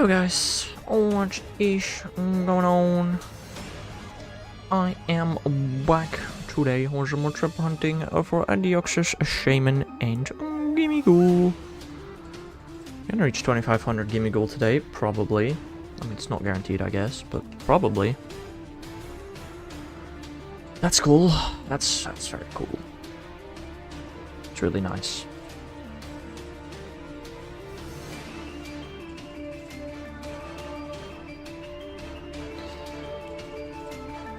Yo guys, what is going on? I am back today on some more trip hunting for a Deoxys, a Shaymin, and Gimmighoul. Gonna reach 2500 Gimmighoul today, probably. I mean, it's not guaranteed, I guess, but probably. That's cool. That's very cool. It's really nice.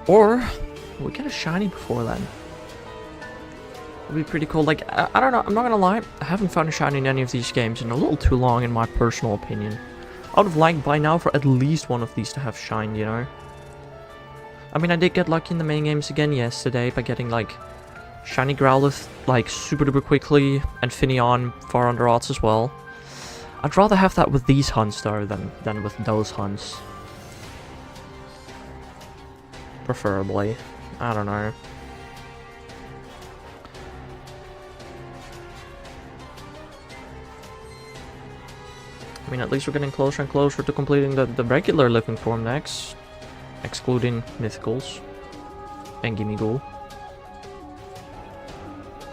Or we get a shiny before then. It'd be pretty cool. Like, I don't know, I'm not gonna lie, I haven't found a shiny in any of these games in a little too long, in my personal opinion. I would have liked by now for at least one of these to have shined, you know? I mean, I did get lucky in the main games again yesterday by getting, like, shiny Growlithe, like, super duper quickly, and Finneon far under odds as well. I'd rather have that with these hunts, though, than with those hunts. Preferably. I don't know. I mean, at least we're getting closer and closer to completing the regular living form next. Excluding Mythicals. And Gimmighoul.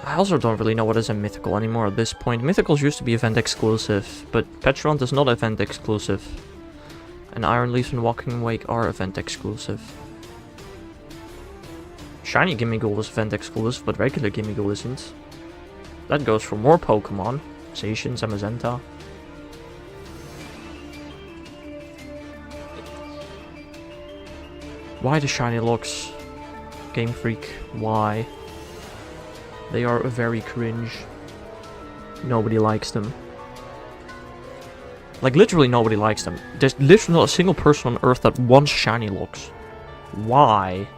I also don't really know what is a Mythical anymore at this point. Mythicals used to be event exclusive, but Petron is not event exclusive. And Iron Leaf and Walking Wake are event exclusive. Shiny Gimmighoul is event exclusive, but regular Gimmighoul isn't. That goes for more Pokemon. Zacian, Zamazenta. Why the shiny locks? Game Freak, why? They are very cringe. Nobody likes them. Like, literally nobody likes them. There's literally not a single person on Earth that wants shiny locks. Why?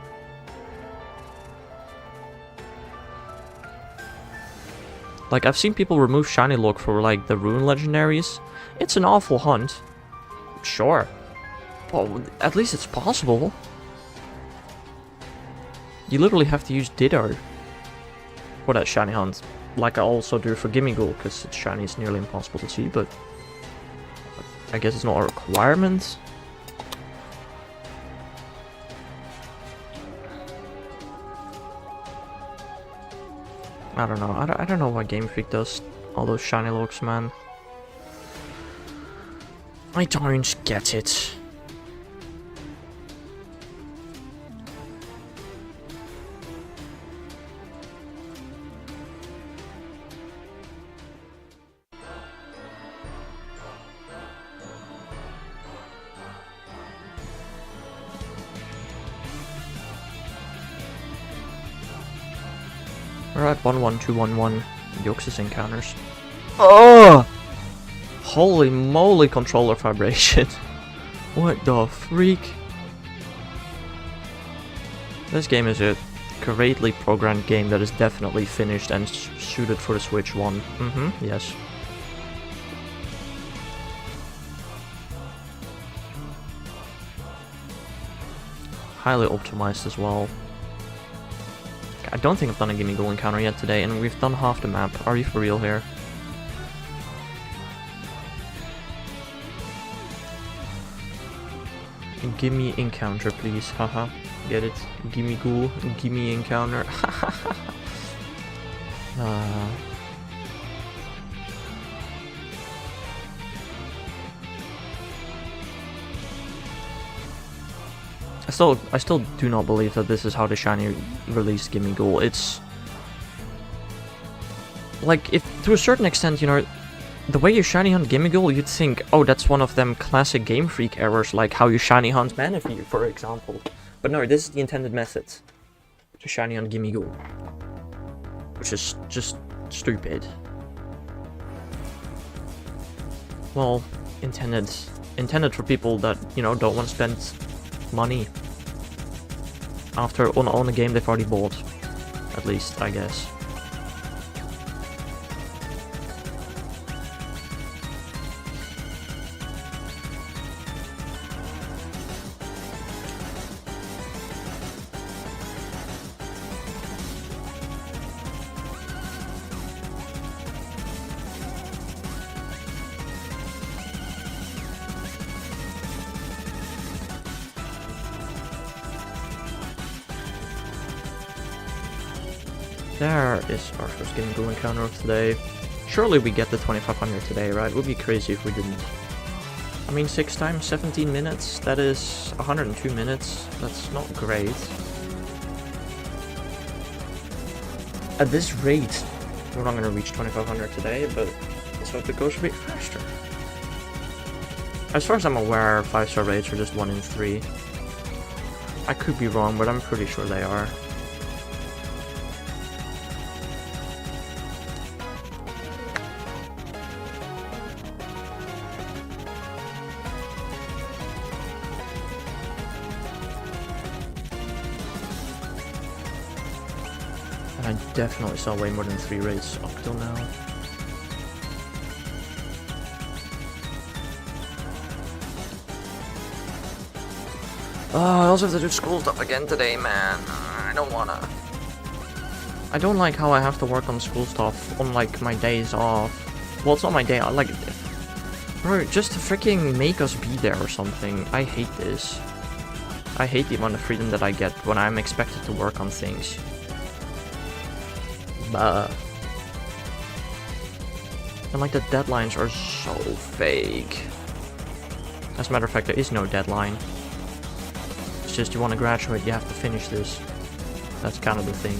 Like, I've seen people remove shiny lock for, like, the rune legendaries. It's an awful hunt. Sure. Well, at least it's possible. You literally have to use Ditto for that shiny hunt. Like I also do for Gimmighoul, because its shiny is nearly impossible to see, but I guess it's not a requirement. I don't know. I don't know why Game Freak does all those shiny looks, man. I don't get it. We're at 11211 Deoxys encounters. Oh! Holy moly, controller vibration. What the freak? This game is a greatly programmed game that is definitely finished and suited for the Switch 1. Yes. Highly optimized as well. I don't think I've done a Gimmighoul encounter yet today, and we've done half the map. Are you for real here? Gimme encounter, please. Haha. Get it? Gimmighoul. Gimme encounter. I still do not believe that this is how the shiny released Gimmighoul. It's like, if to a certain extent, you know, the way you shiny hunt Gimmighoul, you'd think, oh, that's one of them classic Game Freak errors, like how you shiny hunt Manaphy, for example. But no, this is the intended method to shiny hunt Gimmighoul, which is just stupid. Well, intended for people that, you know, don't want to spend money after on a game they've already bought, at least, I guess. there is our first Gimmighoul encounter of today. Surely we get the 2500 today, right? It would be crazy if we didn't. I mean, 6 times 17 minutes, that is 102 minutes. That's not great. At this rate, we're not going to reach 2500 today, but let's hope it goes a bit faster. As far as I'm aware, 5-star rates are just 1 in 3. I could be wrong, but I'm pretty sure they are. I definitely saw way more than 3 rates up till now. I also have to do school stuff again today, man. I don't wanna. I don't like how I have to work on school stuff on like my days off. Well, it's not my day. I like it. Bro, just to freaking make us be there or something. I hate this. I hate the amount of freedom that I get when I'm expected to work on things. And like the deadlines are so vague. As a matter of fact, there is no deadline. It's just you want to graduate, you have to finish this. That's kind of the thing.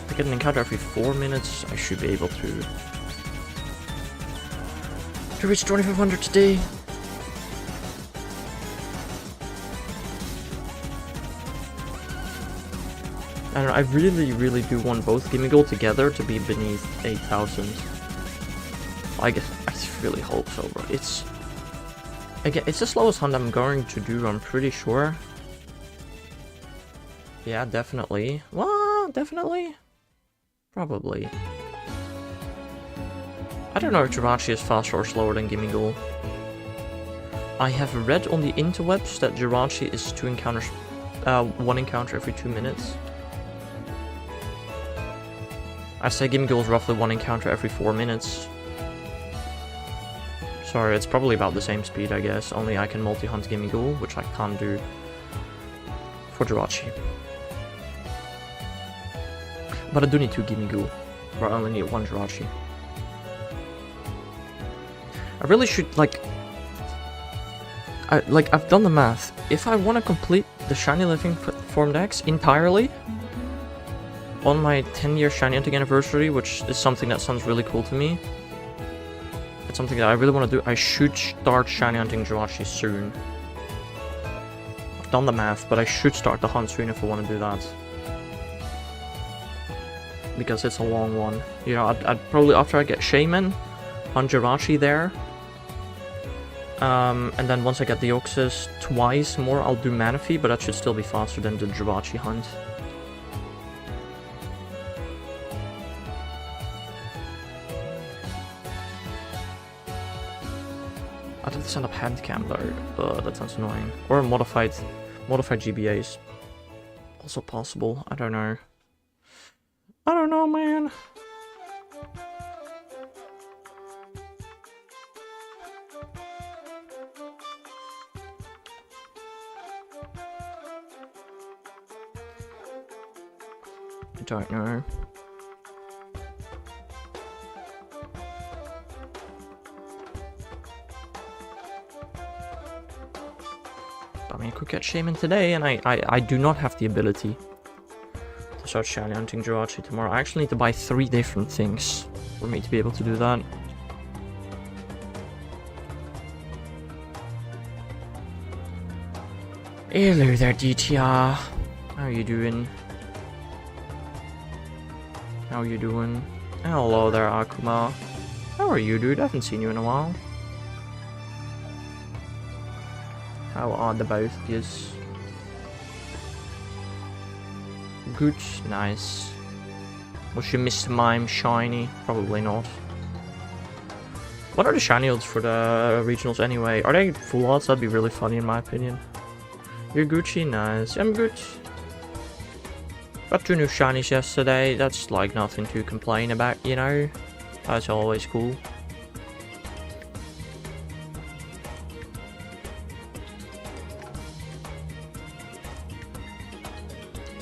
I get an encounter every 4 minutes. I should be able to reach 2500 today. I don't know, I really do want both Gimmighoul together to be beneath 8000. I really hope so, bro. It's again, it's the slowest hunt I'm going to do, I'm pretty sure. Yeah, definitely. Well, definitely. Probably. I don't know if Jirachi is faster or slower than Gimmighoul. I have read on the interwebs that Jirachi is 2 encounters, 1 encounter every 2 minutes. I say Gimmighoul is roughly 1 encounter every 4 minutes. Sorry, it's probably about the same speed, I guess. Only I can multi-hunt Gimmighoul, which I can't do for Jirachi. But I do need 2 Gimmighoul, or I only need 1 Jirachi. I really should, I've done the math. If I want to complete the Shiny Living Form Dex entirely on my 10-year Shiny Hunting anniversary, which is something that sounds really cool to me, it's something that I really want to do, I should start Shiny Hunting Jirachi soon. I've done the math, but I should start the hunt soon if I want to do that. Because it's a long one. You know, I'd probably, after I get Shaymin, hunt Jirachi there. And then once I get Deoxys twice more, I'll do Manaphy, but that should still be faster than the Jirachi hunt. I'd have to send up hand cam though. That sounds annoying. Or modified GBAs. Also possible. I don't know. I don't know, man. I don't know. I mean, I could get Shaymin today, and I do not have the ability to start Shiny Hunting Jirachi tomorrow. I actually need to buy 3 different things for me to be able to do that. Hello there, DTR. How are you doing? How are you doing? Hello there, Akuma. How are you, dude? I haven't seen you in a while. How are the both of yous? Good, nice. Was your Mr. Mime shiny? Probably not. What are the shiny odds for the regionals anyway? Are they full odds? That'd be really funny in my opinion. You're Gucci, nice. I'm good. Got 2 new shinies yesterday. That's like nothing to complain about, you know? That's always cool.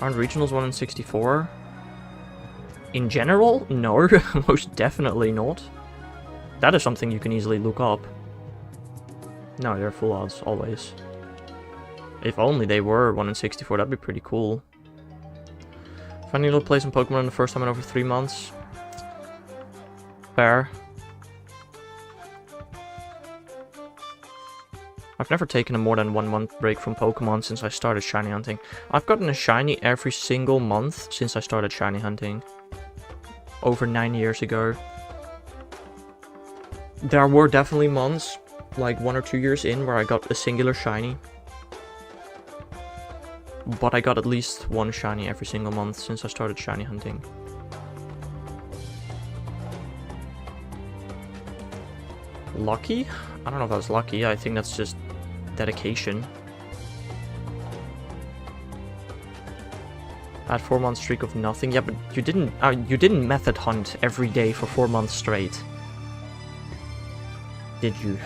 Aren't regionals 1 in 64? In general? No, most definitely not. That is something you can easily look up. No, they're full odds, always. If only they were 1 in 64, that'd be pretty cool. Finally able to play some Pokemon the first time in over 3 months. Fair. I've never taken a more than 1 month break from Pokemon since I started shiny hunting. I've gotten a shiny every single month since I started shiny hunting. Over 9 years ago. There were definitely months, like 1 or 2 years in, where I got a singular shiny. But I got at least 1 shiny every single month since I started shiny hunting. Lucky? I don't know if that's lucky. I think that's just dedication. I had 4 months streak of nothing. Yeah, but you didn't method hunt every day for 4 months straight. Did you?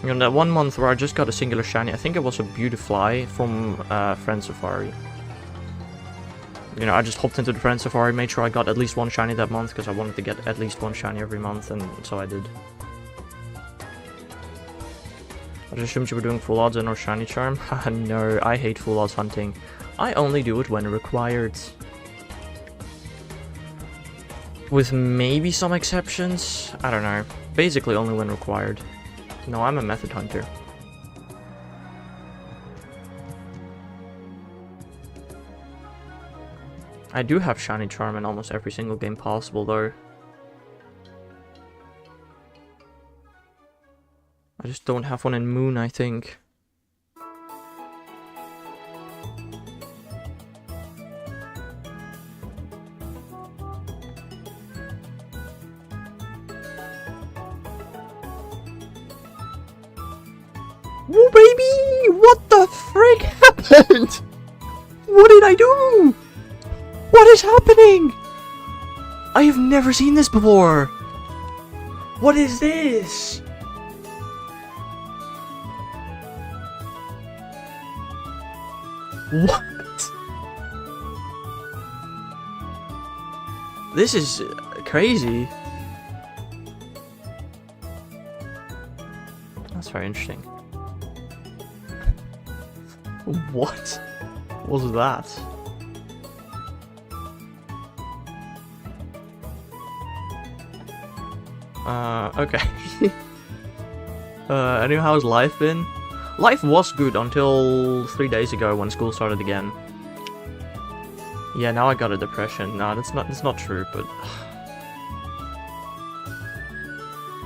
You know, that 1 month where I just got a singular shiny, I think it was a Beautifly from Friend Safari. You know, I just hopped into the Friend Safari, made sure I got at least 1 shiny that month, because I wanted to get at least 1 shiny every month, and so I did. I just assumed you were doing full odds and no shiny charm. Haha, no, I hate full odds hunting. I only do it when required. With maybe some exceptions? I don't know. Basically only when required. No, I'm a method hunter. I do have shiny charm in almost every single game possible though. I just don't have one in Moon, I think. Whoa, baby! What the frick happened? What did I do? What is happening? I have never seen this before. What is this? What? This is crazy. That's very interesting. What was that? Okay. Anyway, how's life been? Life was good until 3 days ago when school started again. Yeah, now I got a depression. No, that's not true, but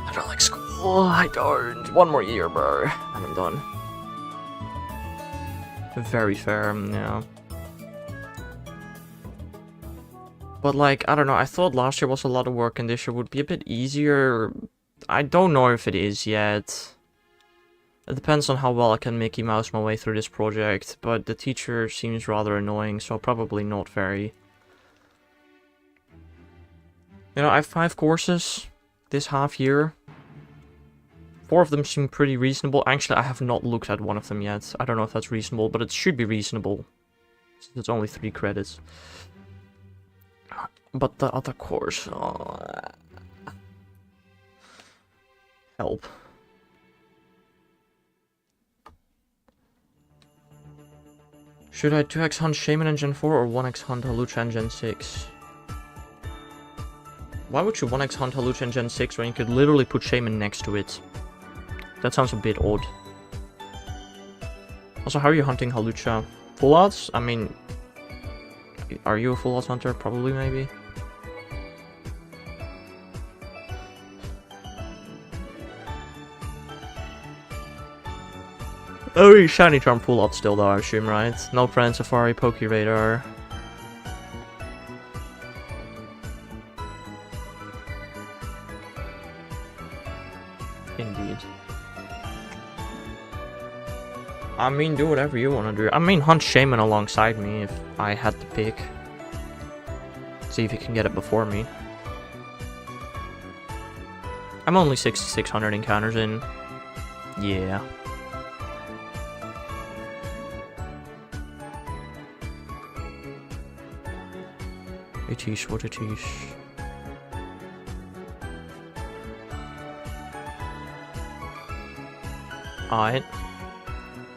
I don't like school. I don't. 1 more year, bro, and I'm done. Very fair, yeah. But like, I don't know, I thought last year was a lot of work and this year would be a bit easier. I don't know if it is yet. It depends on how well I can Mickey Mouse my way through this project, but the teacher seems rather annoying, so probably not very. You know, I have 5 courses this half year. 4 of them seem pretty reasonable. Actually, I have not looked at one of them yet. I don't know if that's reasonable, but it should be reasonable. Since it's only 3 credits. But the other course... help. Should I 2x hunt Shaymin in Gen 4 or 1x hunt Halucha in Gen 6? Why would you 1x hunt Halucha in Gen 6 when you could literally put Shaymin next to it? That sounds a bit odd. Also, how are you hunting Halucha? Full odds? I mean... Are you a full odds hunter? Probably, maybe. Oh, shiny charm full up still though, I assume, right? No Pran Safari, Poke Radar. Indeed. I mean, do whatever you want to do. I mean, hunt Shaymin alongside me if I had to pick. See if you can get it before me. I'm only 6,600 encounters in. Yeah. It is what it is. Alright.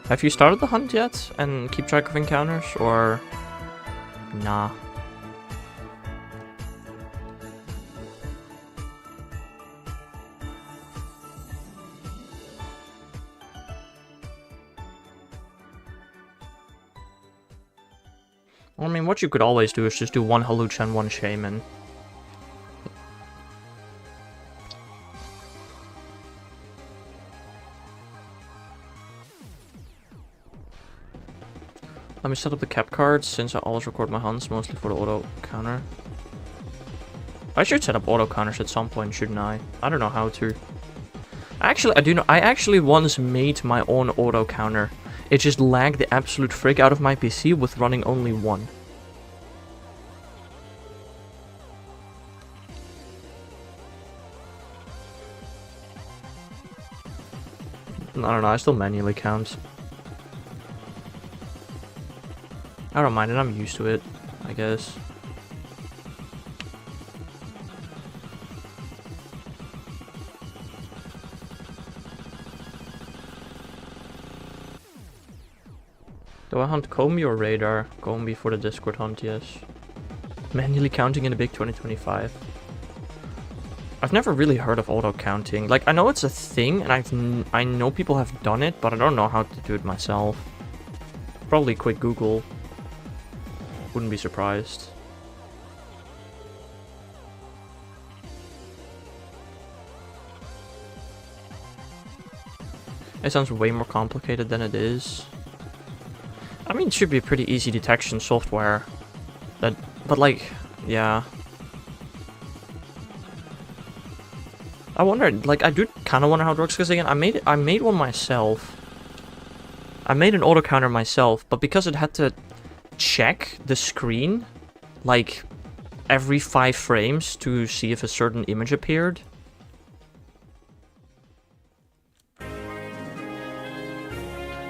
Have you started the hunt yet and keep track of encounters, or nah? I mean, what you could always do is just do one Halucha and one Shaymin. Let me set up the cap cards, since I always record my hunts, mostly for the auto counter. I should set up auto counters at some point, shouldn't I? I don't know how to. Actually, I do know. I actually once made my own auto counter. It just lagged the absolute frick out of my PC with running only one. I don't know, I still manually count. I don't mind it, I'm used to it, I guess. Do I hunt Combi or Radar? Combi for the Discord hunt, yes. Manually counting in the big 2025. I've never really heard of auto counting. Like, I know it's a thing, and I know people have done it, but I don't know how to do it myself. Probably quick Google. Wouldn't be surprised. It sounds way more complicated than it is. I mean, it should be a pretty easy detection software. But like, yeah. I wonder, like, I do kind of wonder how it works, because again, I made one myself. I made an auto counter myself, but because it had to check the screen, like, every 5 frames to see if a certain image appeared.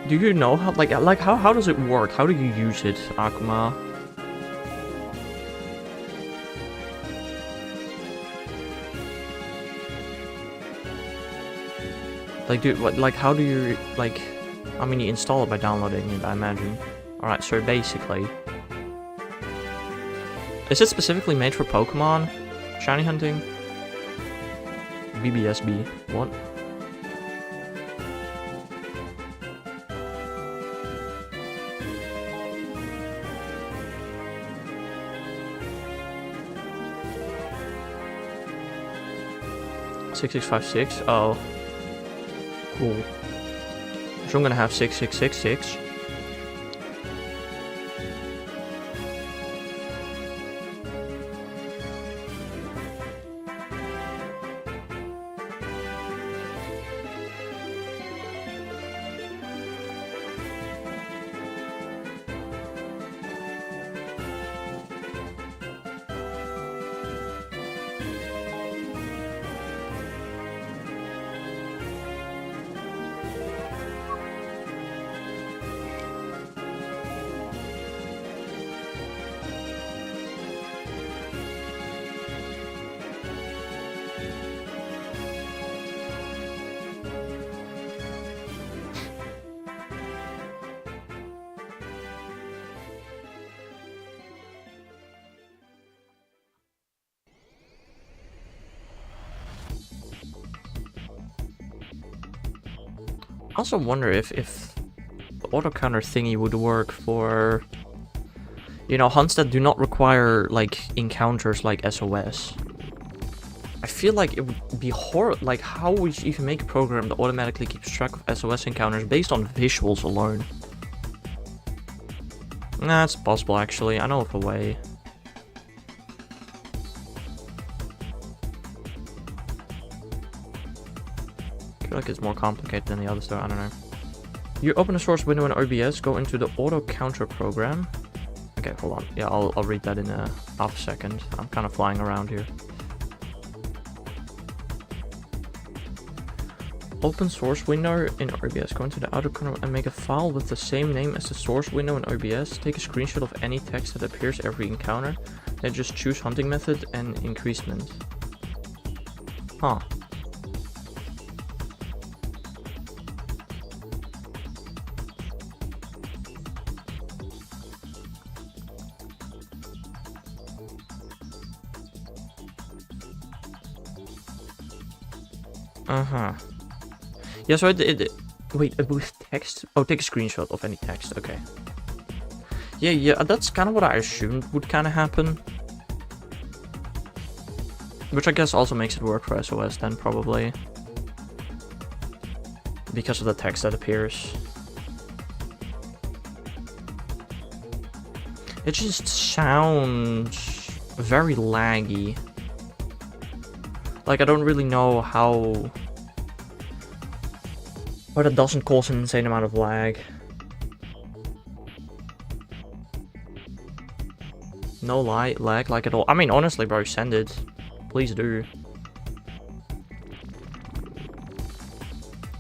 Do you know how, like how does it work? How do you use it, Akuma? Like, dude, what, like, how do you, like, I mean, you install it by downloading it, I imagine. Alright, so basically... Is it specifically made for Pokemon? Shiny hunting? BBSB. What? $6656? Oh. Cool. So I'm gonna have 6666. I also wonder if the auto counter thingy would work for, you know, hunts that do not require, like, encounters like SOS. I feel like it would be horrible. Like, how would you even make a program that automatically keeps track of SOS encounters based on visuals alone? Nah, it's possible actually. I know of a way. I feel like it's more complicated than the others though, I don't know. You open a source window in OBS, go into the auto counter program. Okay, hold on. Yeah, I'll read that in a half second. I'm kind of flying around here. Open source window in OBS. Go into the auto counter and make a file with the same name as the source window in OBS. Take a screenshot of any text that appears every encounter. Then just choose hunting method and increasement. Huh. Uh-huh. Yeah, so wait, with text? Oh, take a screenshot of any text, okay. Yeah, that's kind of what I assumed would kind of happen. Which I guess also makes it work for SOS then, probably. Because of the text that appears. It just sounds very laggy. Like, I don't really know how... But it doesn't cause an insane amount of lag. No lag like at all. I mean, honestly, bro, send it. Please do.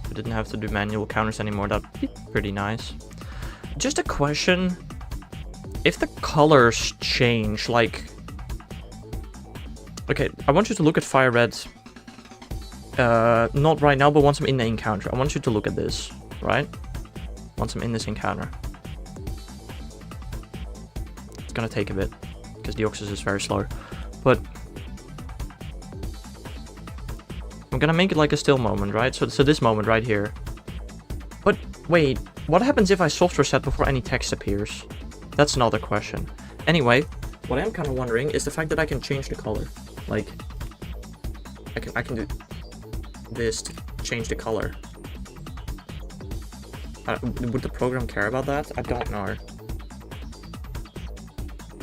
If I didn't have to do manual counters anymore, that'd be pretty nice. Just a question. If the colors change, like... Okay, I want you to look at Fire Red. Not right now, but once I'm in the encounter. I want you to look at this, right? Once I'm in this encounter. It's gonna take a bit, because Deoxys is very slow. But... I'm gonna make it like a still moment, right? So this moment right here. But, wait, what happens if I soft reset before any text appears? That's another question. Anyway, what I'm kind of wondering is the fact that I can change the color. Like, I can do this to change the color. Would the program care about that? I don't know.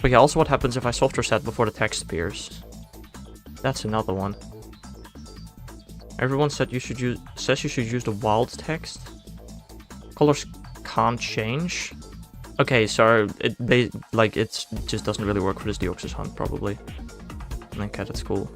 But yeah, also what happens if I soft reset before the text appears? That's another one. Everyone says you should use the wild text. Colors can't change. Okay, so it just doesn't really work for this Deoxys hunt, probably. Okay, that's cool.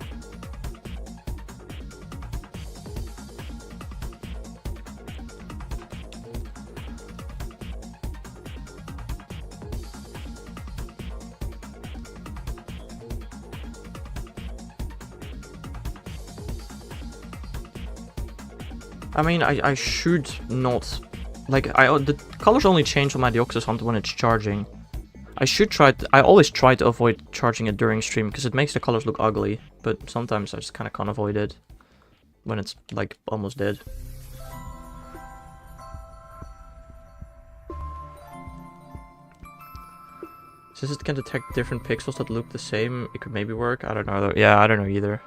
I mean, I should not... Like, the colors only change on my Deoxys hunt when it's charging. I always try to avoid charging it during stream, because it makes the colors look ugly. But sometimes I just kind of can't avoid it. When it's, like, almost dead. Since it can detect different pixels that look the same, it could maybe work. I don't know though. Yeah, I don't know either.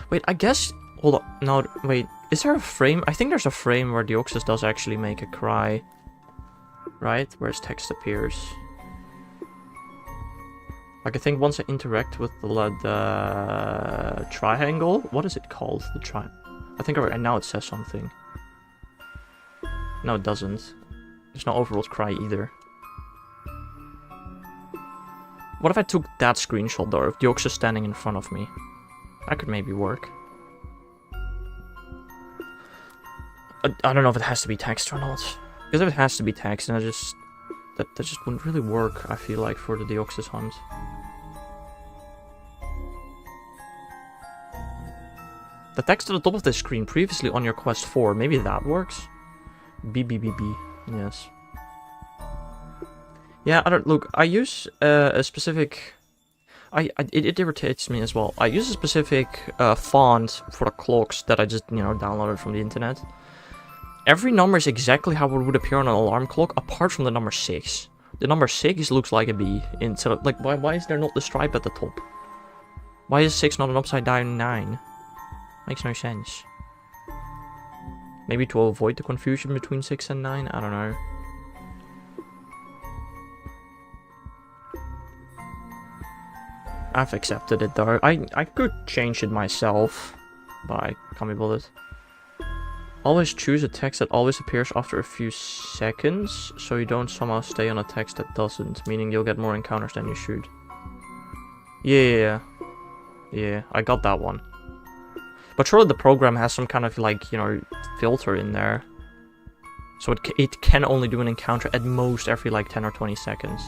Wait, I guess... Hold on. No, wait. Is there a frame? I think there's a frame where Deoxys does actually make a cry. Right? Where its text appears. Like, I think once I interact with the triangle... What is it called? The I think and now it says something. No, it doesn't. There's no overworld cry either. What if I took that screenshot though? If Deoxys standing in front of me? That could maybe work. I don't know if it has to be text or not. Because if it has to be text, then that just wouldn't really work, I feel like, for the Deoxys hunt. The text at the top of the screen previously on your quest 4, maybe that works? BBBB, yes. Yeah, I use a specific... It irritates me as well. I use a specific font for the clocks that I just, downloaded from the internet. Every number is exactly how it would appear on an alarm clock, apart from the number 6. The number 6 looks like a B. Instead of, like, why is there not the stripe at the top? Why is 6 not an upside down 9? Makes no sense. Maybe to avoid the confusion between 6 and 9? I don't know. I've accepted it though. I could change it myself, but I can't be bothered. Always choose a text that always appears after a few seconds, so you don't somehow stay on a text that doesn't, meaning you'll get more encounters than you should. Yeah, I got that one. But surely the program has some kind of, like, you know, filter in there. So it can only do an encounter at most every, like, 10 or 20 seconds.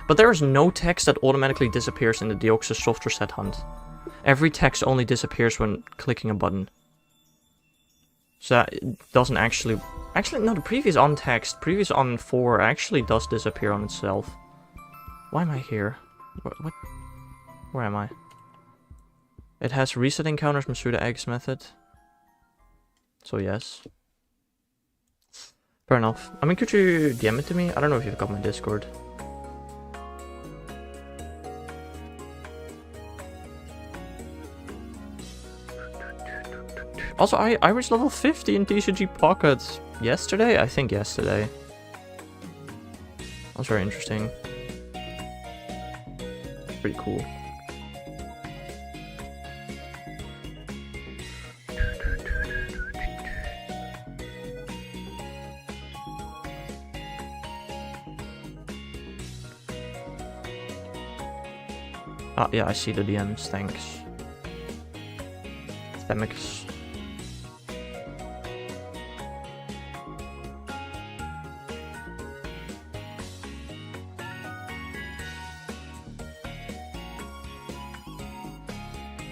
But there is no text that automatically disappears in the Deoxys software set hunt. Every text only disappears when clicking a button. So that doesn't actually... Actually, no, the previous on text, previous on 4 actually does disappear on itself. Why am I here? What? Where am I? It has reset encounters Masuda eggs method. So yes. Fair enough. I mean, could you DM it to me? I don't know if you've got my Discord. Also, I reached level 50 in TCG Pocket yesterday? I think yesterday. That was very interesting. Pretty cool. Ah, yeah, I see the DMs, thanks. Themix.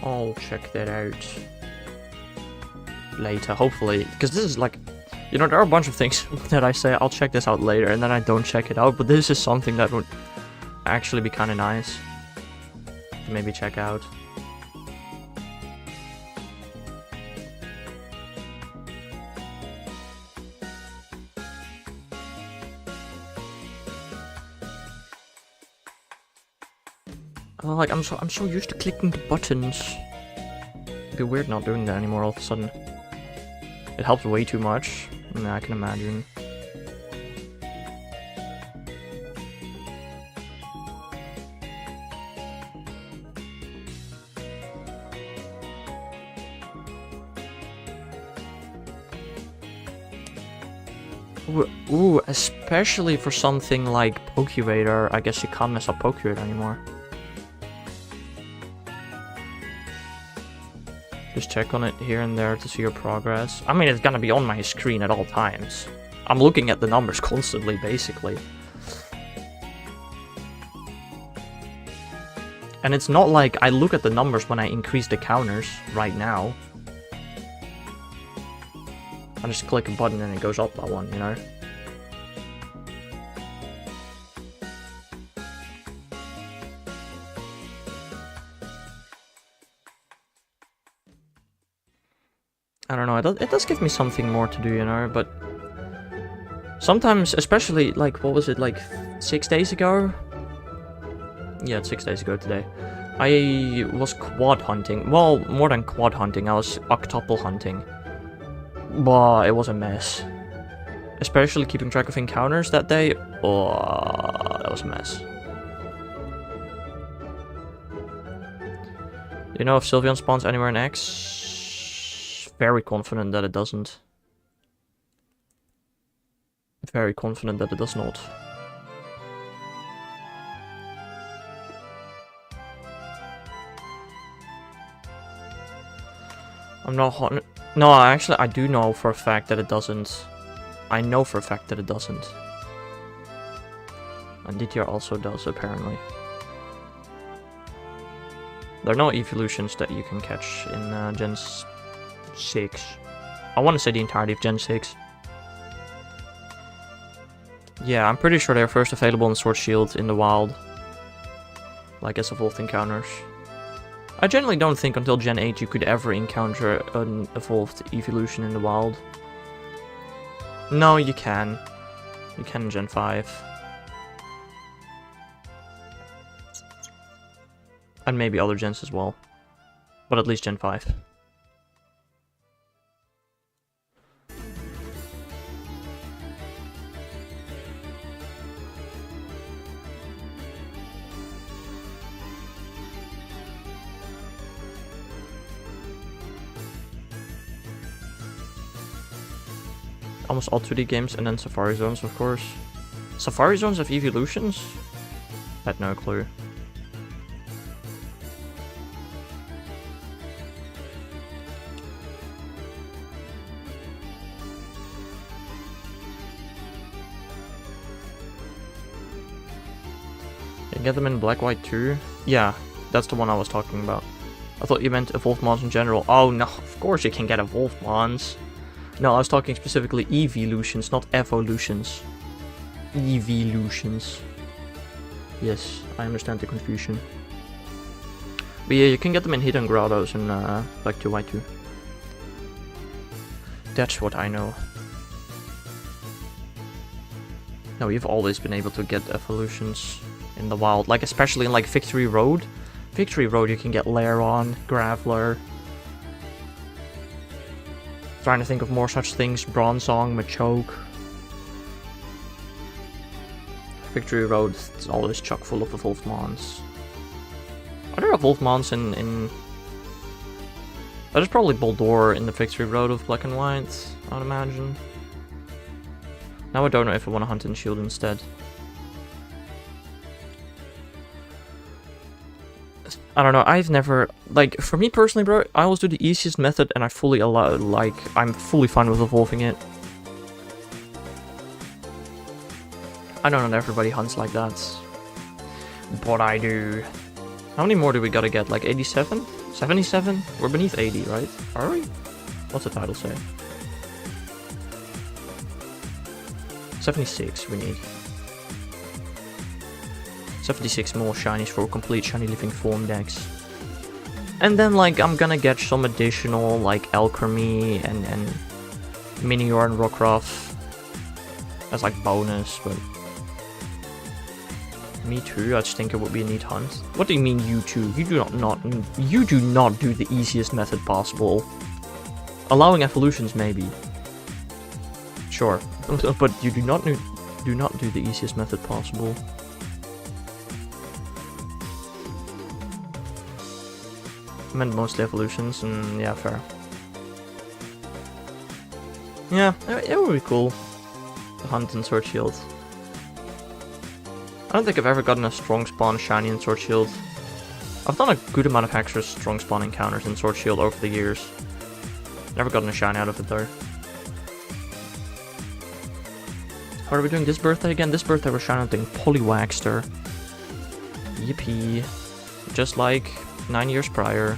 I'll check that out later, hopefully, because this is like, you know, there are a bunch of things that I say I'll check this out later and then I don't check it out, but this is something that would actually be kind of nice to maybe check out. Like, I'm so used to clicking the buttons. It'd be weird not doing that anymore all of a sudden. It helps way too much. I can imagine. Ooh, especially for something like Pokerator. I guess you can't mess up Pokerator anymore. Just check on it here and there to see your progress. I mean, it's gonna be on my screen at all times. I'm looking at the numbers constantly, basically. And it's not like I look at the numbers when I increase the counters right now. I just click a button and it goes up by one, you know? I don't know, it does give me something more to do, you know, but sometimes, especially, like, what was it, like, 6 days ago? Yeah, it's 6 days ago today. I was quad hunting. Well, more than quad hunting, I was octuple hunting. But it was a mess. Especially keeping track of encounters that day. Oh, that was a mess. Do you know if Sylveon spawns anywhere in X? Very confident that it doesn't. Very confident that it does not. I'm not... No, actually, I do know for a fact that it doesn't. I know for a fact that it doesn't. And DTR also does, apparently. There are no evolutions that you can catch in Gen 6. I want to say the entirety of Gen 6. Yeah, I'm pretty sure they're first available in Sword Shield in the wild. Like as evolved encounters. I generally don't think until Gen 8 you could ever encounter an evolved evolution in the wild. No, you can. You can Gen 5. And maybe other gens as well. But at least Gen 5. Almost all 2D games, and then Safari Zones, of course. Safari Zones have evolutions? I had no clue. You can get them in Black White too? Yeah, that's the one I was talking about. I thought you meant evolved mons in general. Oh no, of course you can get evolved mons. No, I was talking specifically evolutions, not evolutions. Evolutions. Yes, I understand the confusion. But yeah, you can get them in hidden grottos in Black 2 White 2. That's what I know. No, you've always been able to get evolutions in the wild, like especially in like Victory Road. Victory Road you can get Lairon, Graveler. Trying to think of more such things. Bronzong, Machoke. Victory Road is always chock full of evolved mons. Are there evolved mons in... There's probably Boldore in the Victory Road of Black and White, I would imagine. Now I don't know if I want to hunt in Shield instead. I don't know, I've never, like, for me personally, bro, I always do the easiest method and I fully allow, like, I'm fully fine with evolving it. I know not everybody hunts like that, but I do. How many more do we gotta get, like 87? 77? We're beneath 80, right? Are we? What's the title say? 76 we need. 76 more shinies for complete shiny living form decks. And then like I'm gonna get some additional like Alchemy and Minior and Rockruff as like bonus, but me too, I just think it would be a neat hunt. What do you mean you too? You do not do the easiest method possible. Allowing evolutions maybe. Sure. But you do not do the easiest method possible. I meant mostly evolutions, and yeah, fair. Yeah, it would be cool to hunt in Sword Shield. I don't think I've ever gotten a strong spawn shiny in Sword Shield. I've done a good amount of Hexer's strong spawn encounters in Sword Shield over the years. Never gotten a shiny out of it though. What are we doing this birthday again? This birthday we're shiny hunting Poliwagster. Yippee. Just like 9 years prior.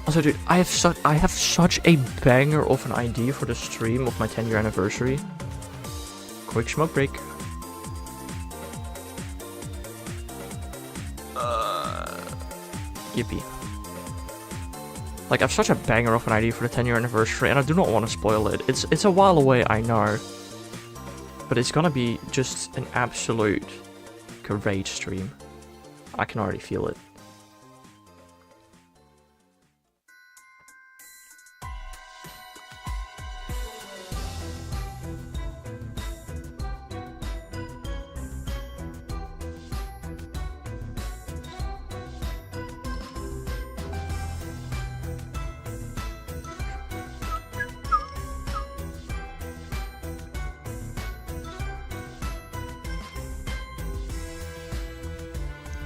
Also, dude, I have such a banger of an idea for the stream of my 10-year anniversary. Quick smoke break. Yippee. Like, I've such a banger of an idea for the 10-year anniversary, and I do not want to spoil it. It's a while away, I know. But it's gonna be just an absolute great stream. I can already feel it.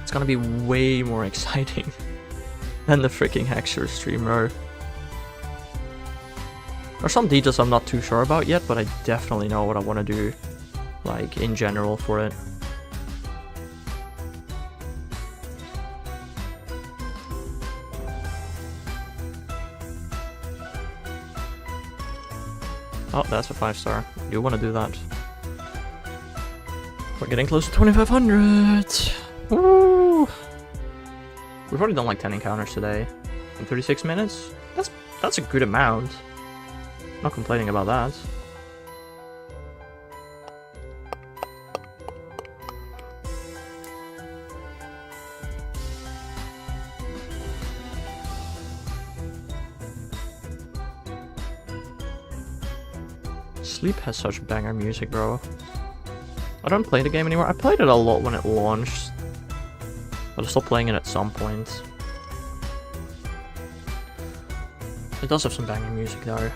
It's gonna be way more exciting than the freaking Hexer streamer. There's some details I'm not too sure about yet, but I definitely know what I want to do, like, in general for it. Oh, that's a 5-star. You want to do that. We're getting close to 2500! Woo! We've already done like 10 encounters today. in 36 minutes. That's a good amount. Not complaining about that. Sleep has such banger music, bro. I don't play the game anymore. I played it a lot when it launched, but I stopped playing it at some point. It does have some banger music though.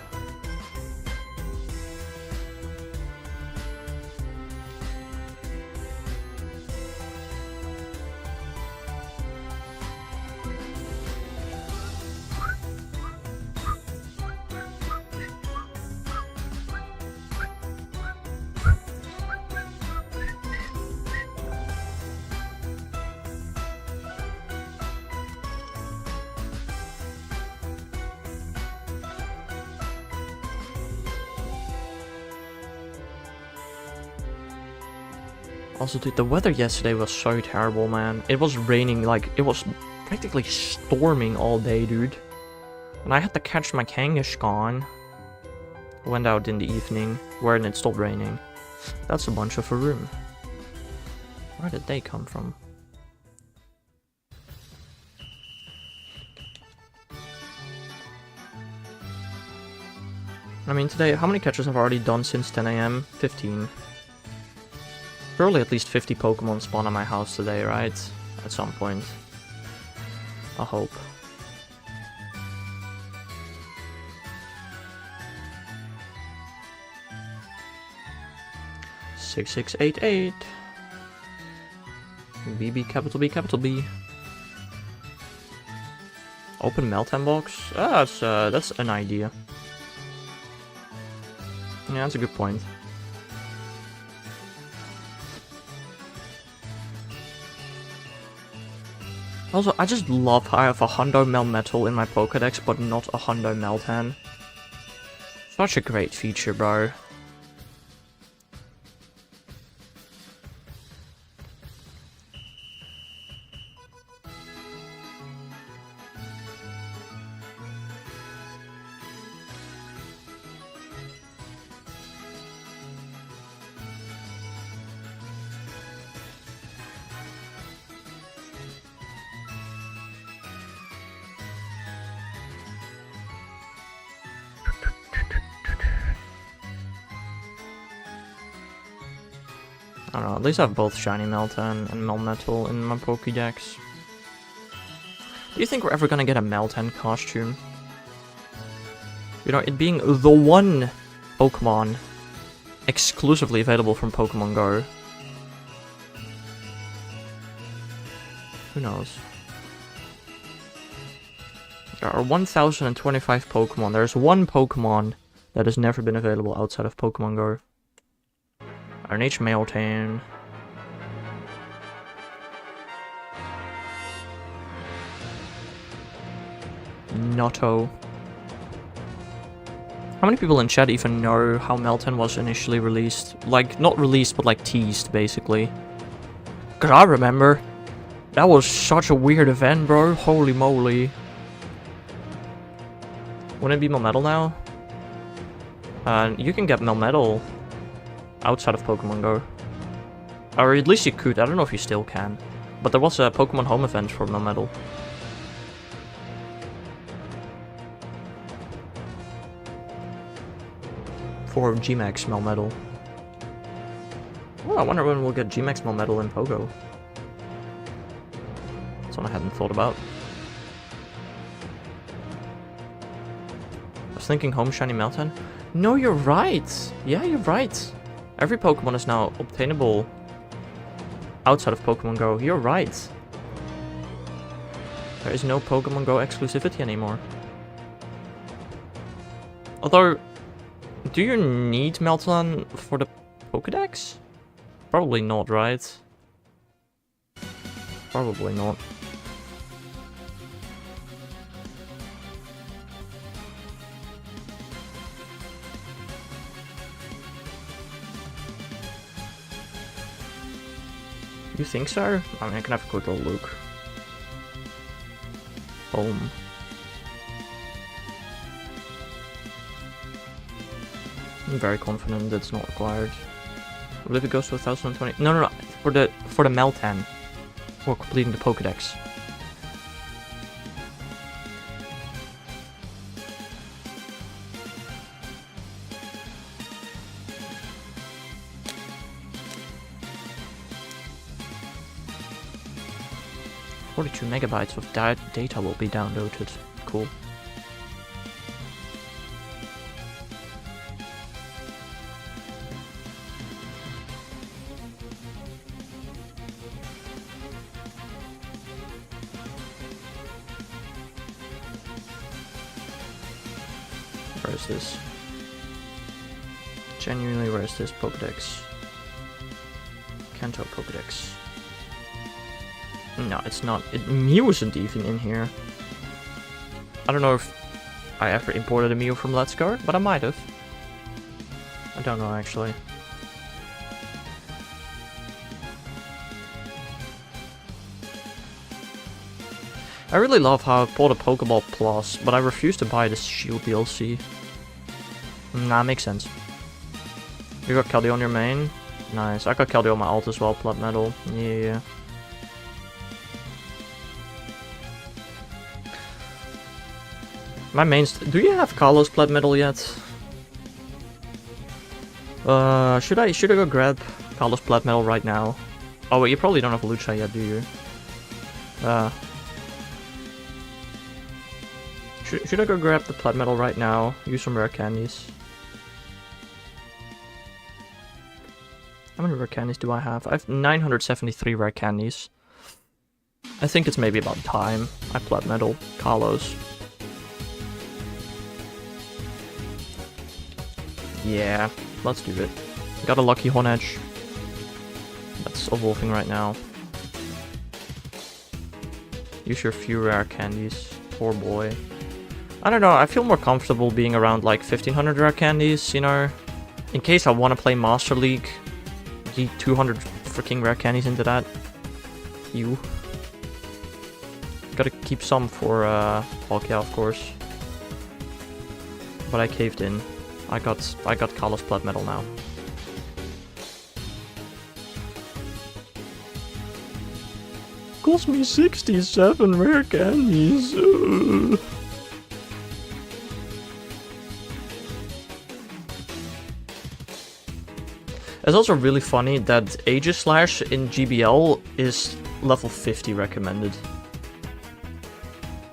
Also, dude, the weather yesterday was so terrible, man. It was raining, like, it was practically storming all day, dude. And I had to catch my Kangaskhan. Went out in the evening, when it stopped raining. That's a bunch of a room. Where did they come from? I mean, today, how many catches have I already done since 10 AM? 15. Surely at least 50 Pokemon spawn on my house today, right? At some point. I hope. $6688. BB capital B capital B. Open Meltan box? Ah, that's an idea. Yeah, that's a good point. Also, I just love how I have a Hundo Melmetal in my Pokedex, but not a Hundo Meltan. Such a great feature, bro. I don't know, at least I have both Shiny Meltan and Melmetal in my Pokédex. Do you think we're ever gonna get a Meltan costume? You know, it being the one Pokemon exclusively available from Pokemon Go. Who knows? There are 1025 Pokemon. There's one Pokemon that has never been available outside of Pokemon Go. RNH Meltan. Notto. How many people in chat even know how Meltan was initially released? Like, not released, but like teased, basically. Cause I remember. That was such a weird event, bro. Holy moly. Wouldn't it be Melmetal now? You can get Melmetal outside of Pokemon Go. Or at least you could, I don't know if you still can. But there was a Pokemon Home event for Melmetal. For G-Max Melmetal. Oh, I wonder when we'll get G-Max Melmetal in Pogo. That's one I hadn't thought about. I was thinking Home Shiny Meltan. No, you're right! Yeah, you're right. Every Pokemon is now obtainable outside of Pokemon Go. You're right. There is no Pokemon Go exclusivity anymore. Although, do you need Meltan for the Pokedex? Probably not, right? Probably not. You think so? I mean, I can have a quick little look. Boom. I'm very confident it's not required. What if it goes to 1020? No. For the Meltan. Or completing the Pokédex. $42 megabytes of data will be downloaded. Cool. Where is this? Genuinely, where is this Pokédex? Kanto Pokédex. No, it's not. Mew isn't even in here. I don't know if I ever imported a Mew from Let's Go, but I might have. I don't know, actually. I really love how I bought a Pokeball Plus, but I refuse to buy this Shield DLC. Nah, makes sense. You got Keldeo on your main? Nice. I got Keldeo on my alt as well, Blood Metal. Yeah. My mains. Do you have Carlos Blood Metal yet? Should I go grab Carlos Blood Metal right now? Oh wait, you probably don't have Lucha yet, do you? Should I go grab the Blood Metal right now? Use some rare candies. How many rare candies do I have? I have 973 rare candies. I think it's maybe about time I Blood Metal Carlos. Yeah, let's do it. Got a lucky Honedge. That's evolving right now. Use your few rare candies. Poor boy. I don't know, I feel more comfortable being around like 1500 rare candies, you know? In case I want to play Master League. Yeet 200 freaking rare candies into that. You. Gotta keep some for Palkia, of course. But I caved in. I got Carlos Blood Metal now. Cost me 67 rare candies. It's also really funny that Aegislash in GBL is level 50 recommended.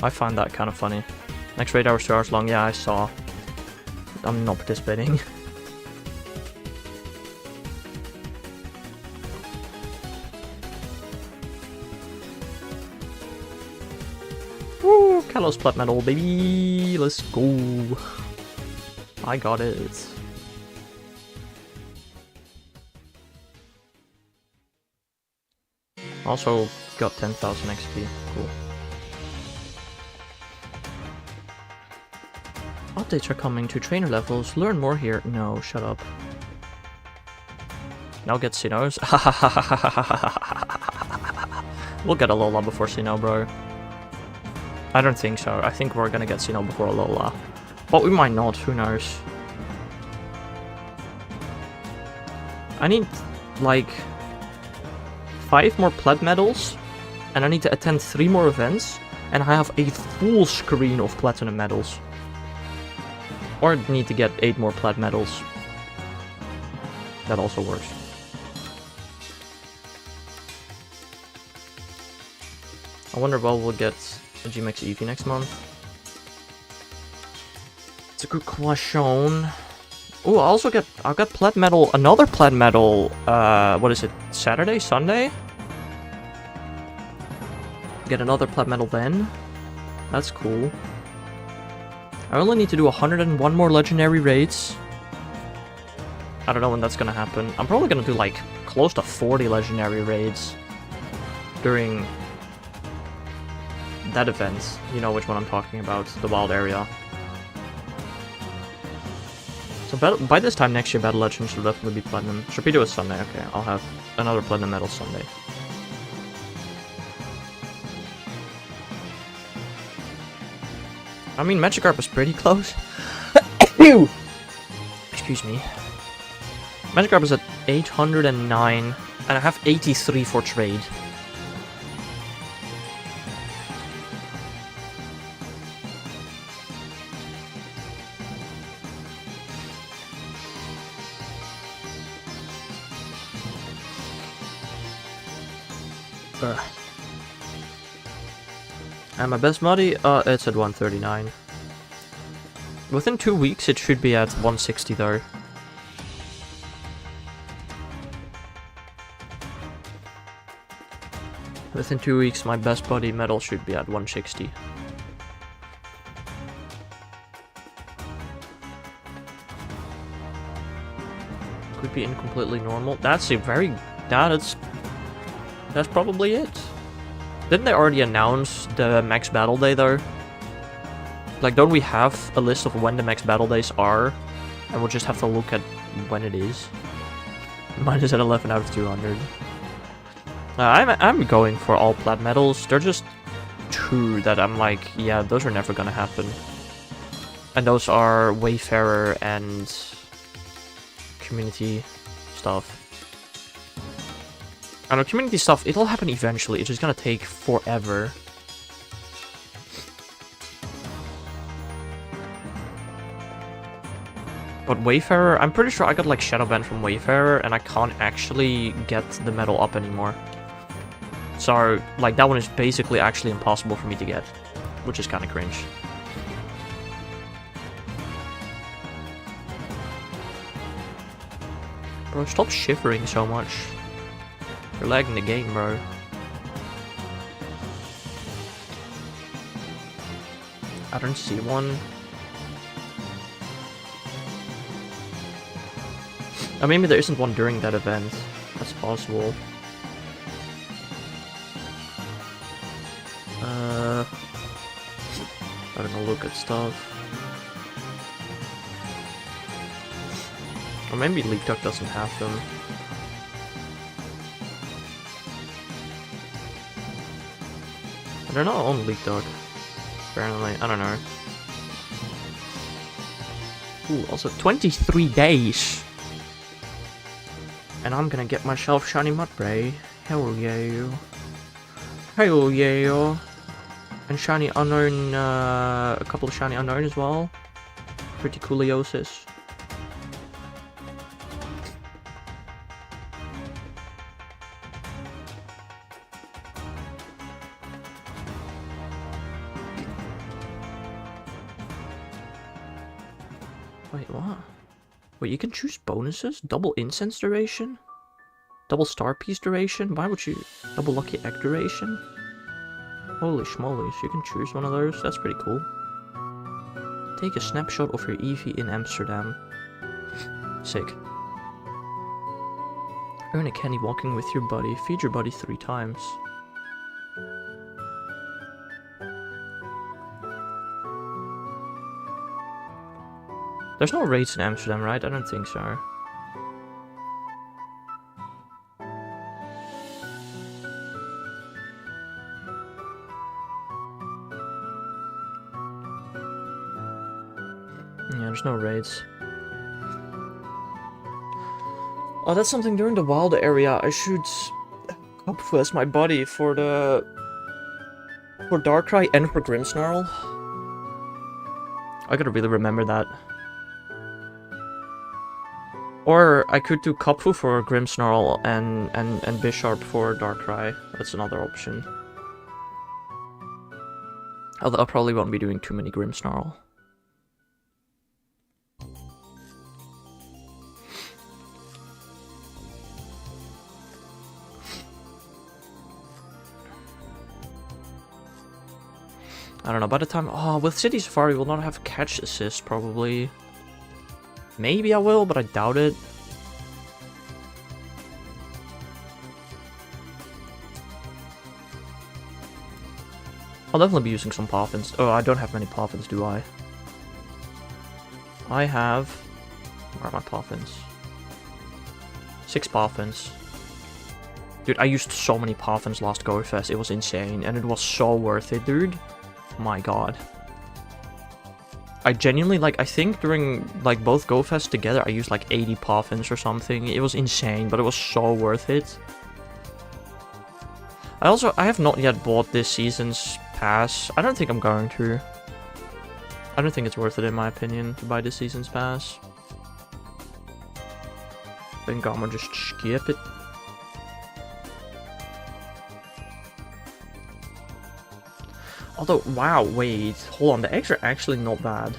I find that kind of funny. Next raid hours 2 hours long, yeah, I saw. I'm not participating. Woo! Kalos Blood Metal, baby! Let's go! I got it. Also got 10,000 XP. Cool. Updates are coming to trainer levels. Learn more here. No, shut up. Now get Sinnohs. We'll get a Alola before Sinnoh, bro. I don't think so. I think we're gonna get Sinnoh before Alola. But we might not. Who knows? I need, like, 5 more Plat medals, and I need to attend 3 more events, and I have a full screen of Platinum medals. Or I need to get 8 more Plat medals. That also works. I wonder what we'll get a GMX Eevee next month. It's a good question. Oh, I got Plat medal, another Plat medal, what is it, Saturday, Sunday? Get another Plat medal then. That's cool. I only need to do 101 more legendary raids. I don't know when that's gonna happen. I'm probably gonna do like close to 40 legendary raids during that event. You know which one I'm talking about, the wild area. So by this time next year, Battle Legends should definitely be Platinum. Should we do a Sunday? Okay, I'll have another Platinum medal Sunday. I mean, Magikarp is pretty close. Excuse Excuse me. Magic Carp is at 809, and I have 83 for trade. And my best buddy, it's at 139. Within 2 weeks, it should be at 160 though. Within 2 weeks, my best buddy medal should be at 160. Could be incompletely normal. That's a very... That's probably it. Didn't they already announce the max battle day though? Like, don't we have a list of when the max battle days are? And we'll just have to look at when it is. Mine is at 11 out of 200. I'm going for all plat medals. They're just two that I'm like, yeah, those are never gonna happen. And those are Wayfarer and community stuff. I know, community stuff, it'll happen eventually. It's just gonna take forever. But Wayfarer, I'm pretty sure I got like Shadow Band from Wayfarer and I can't actually get the medal up anymore. So, like, that one is basically actually impossible for me to get, which is kind of cringe. Bro, stop shivering so much. You're lagging the game, bro. I don't see one. Oh, maybe there isn't one during that event. That's possible. I'm gonna look at stuff. Or maybe League Duck doesn't have them. They're not on League Duck, apparently. I don't know. Ooh, also 23 days! And I'm gonna get myself Shiny Mudbray. Hell yeah. Hell yeah. And Shiny Unknown, a couple of Shiny Unknown as well. Pretty cooliosis. Wait, what? Wait, you can choose bonuses? Double incense duration? Double star piece duration? Why would you... Double lucky egg duration? Holy schmolies, you can choose one of those? That's pretty cool. Take a snapshot of your Eevee in Amsterdam. Sick. Earn a candy walking with your buddy. Feed your buddy 3 times. There's no raids in Amsterdam, right? I don't think so. Yeah, there's no raids. Oh, that's something during the wild area. I should hope as my buddy for the... For Darkrai and for Grimmsnarl. I gotta really remember that. Or I could do Kopfu for Grimmsnarl and Bisharp for Darkrai. That's another option. Although I probably won't be doing too many Grimmsnarl. I don't know, by the time... Oh, with City Safari we'll not have catch assist, probably. Maybe I will, but I doubt it. I'll definitely be using some Poffins. Oh, I don't have many Poffins, do I? I have... Where are my Poffins? 6 Poffins. Dude, I used so many Poffins last Go Fest, it was insane, and it was so worth it, dude. My god. I genuinely, like, I think during, like, both Go Fest together, I used, like, 80 Poffins or something. It was insane, but it was so worth it. I have not yet bought this season's pass. I don't think I'm going to. I don't think it's worth it, in my opinion, to buy this season's pass. I think I'm gonna just skip it. Although, wow, wait, hold on, the eggs are actually not bad.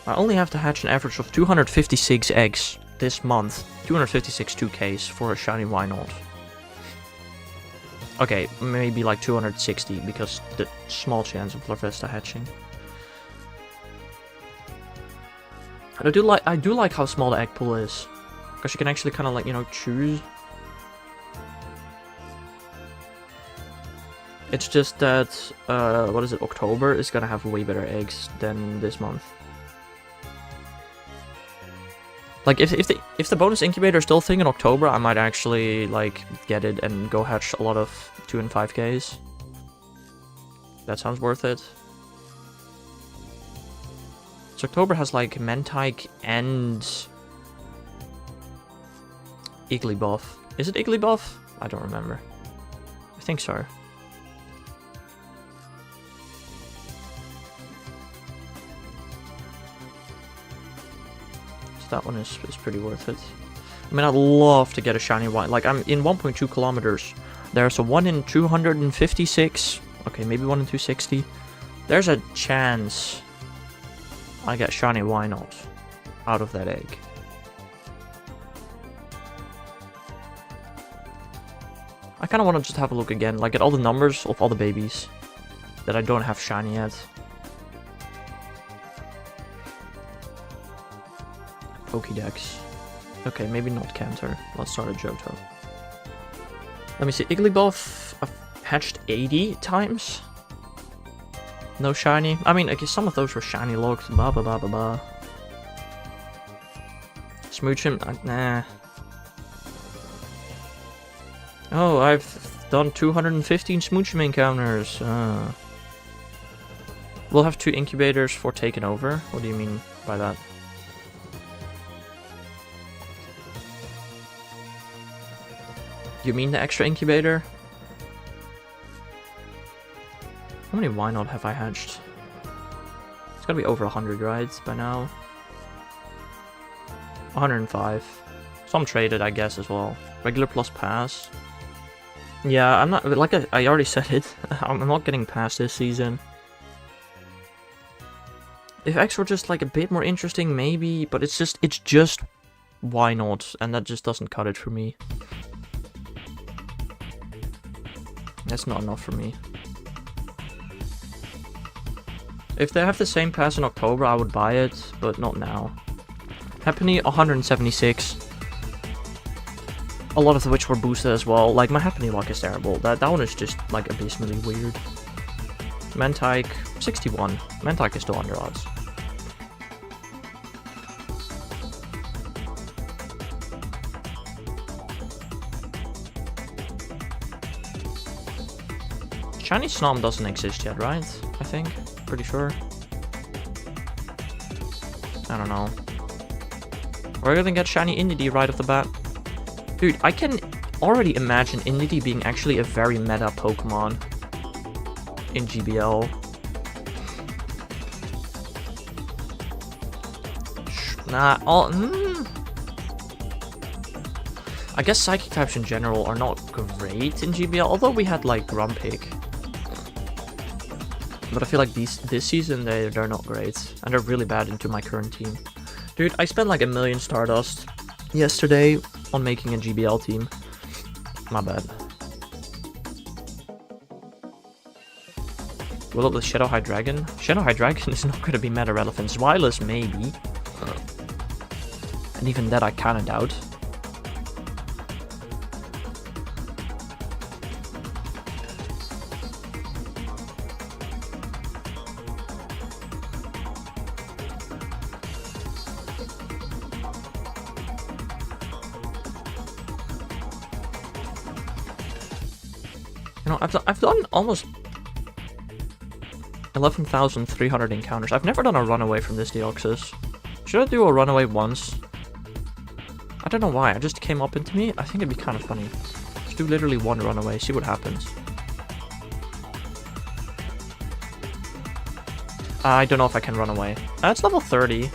I only have to hatch an average of 256 eggs this month. 256 2Ks for a shiny Why Not? Okay, maybe like 260 because the small chance of Larvesta hatching. And I do like how small the egg pool is, because you can actually kind of like, you know, choose. It's just that what is it? October is gonna have way better eggs than this month. Like if the bonus incubator is still a thing in October, I might actually like get it and go hatch a lot of 2 and 5Ks. That sounds worth it. So October has like Mentike and Igglybuff. Is it Igglybuff? I don't remember. I think so. That one is pretty worth it. I mean, I'd love to get a shiny white. Like, I'm in 1.2 kilometers. There's a 1 in 256. Okay, maybe 1 in 260. There's a chance I get shiny Why Not out of that egg. I kind of want to just have a look again, like at all the numbers of all the babies that I don't have shiny yet. Pokédex. Okay, maybe not Canter. Let's start a Johto. Let me see. Igglybuff, I've hatched 80 times. No shiny. I mean, okay, some of those were shiny locked. Blah, blah, blah, blah, blah. Smoochum? Nah. Oh, I've done 215 Smoochum encounters. We'll have 2 incubators for taking over. What do you mean by that? You mean the extra incubator? How many Why Not have I hatched? It's gotta be over 100, right, by now? 105. Some traded, I guess, as well. Regular plus pass. Yeah, I'm not, like I already said it, I'm not getting past this season. If X were just like a bit more interesting, maybe, but it's just Why Not, and that just doesn't cut it for me. That's not enough for me. If they have the same pass in October, I would buy it, but not now. Happiny 176. A lot of which were boosted as well. Like, my Happiny luck is terrible. That one is just, like, abysmally weird. Mentike 61. Mentike is still under odds. Shiny Snom doesn't exist yet, right? I think. Pretty sure. I don't know. We're gonna get shiny Indeedee right off the bat. Dude, I can already imagine Indeedee being actually a very meta Pokemon in GBL. I guess Psychic types in general are not great in GBL, although we had like Grumpig. But I feel like this season they're not great, and they're really bad into my current team. Dude, I spent like 1 million Stardust yesterday on making a GBL team. My bad. Will it with Shadow High Dragon? Shadow High Dragon is not going to be meta relevant. Zwilus maybe. And even that I kind of doubt. You know, I've done almost... 11,300 encounters. I've never done a runaway from this Deoxys. Should I do a runaway once? I don't know why, it just came up into me. I think it'd be kind of funny. Just do literally one runaway, see what happens. I don't know if I can run away. It's level 30.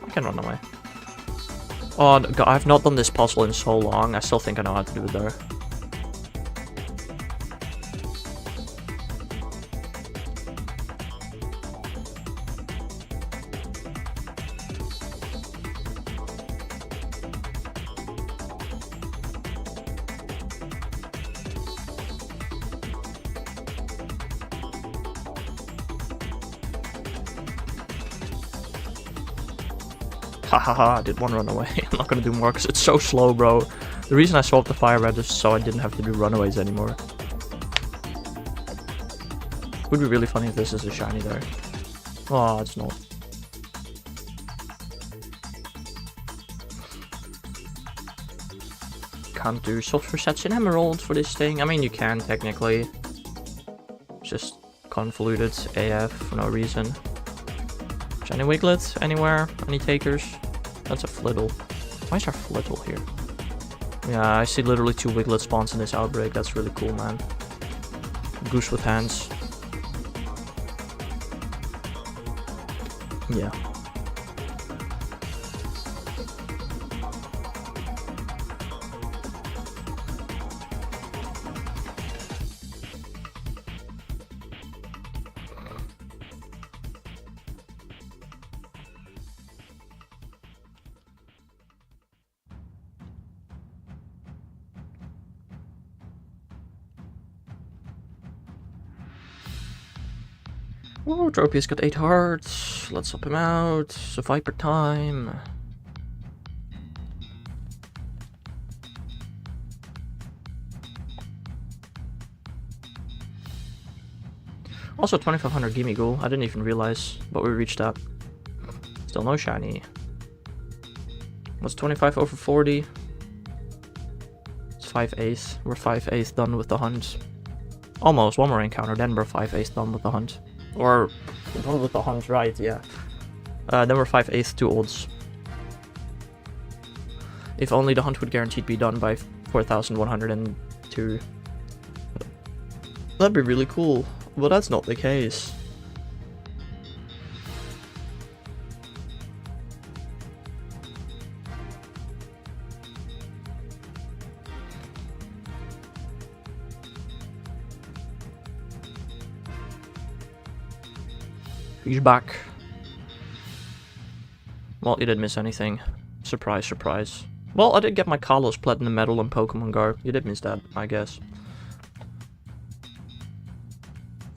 I can run away. Oh, God, I've not done this puzzle in so long. I still think I know how to do it there. Hahaha, I did one runaway. I'm not gonna do more because it's so slow, bro. The reason I swapped the fire red is so I didn't have to do runaways anymore. Would be really funny if this is a shiny there. Oh, it's not. Can't do soft resets in Emerald for this thing. I mean, you can technically. Just convoluted AF for no reason. Shiny Wiglet anywhere? Any takers? That's a Flittle. Why is there Flittle here? Yeah, I see literally 2 Wiglet spawns in this outbreak. That's really cool, man. Goose with hands. Yeah. Oh, Tropius got 8 hearts. Let's swap him out. So Viper time. Also 2500 Gimmighoul. I didn't even realize, but we reached that. Still no shiny. What's 25 over 40? It's 5/8. We're 5/8 done with the hunt. Almost. One more encounter, then we're 5/8 done with the hunt. Or done with the hunt, right? Yeah. Then we're 5/8 to odds. If only the hunt would guaranteed be done by 4102. That'd be really cool, but that's not the case. He's back. Well, you didn't miss anything. Surprise, surprise. Well, I did get my Kalos Platinum Medal in Pokemon Go. You did miss that, I guess.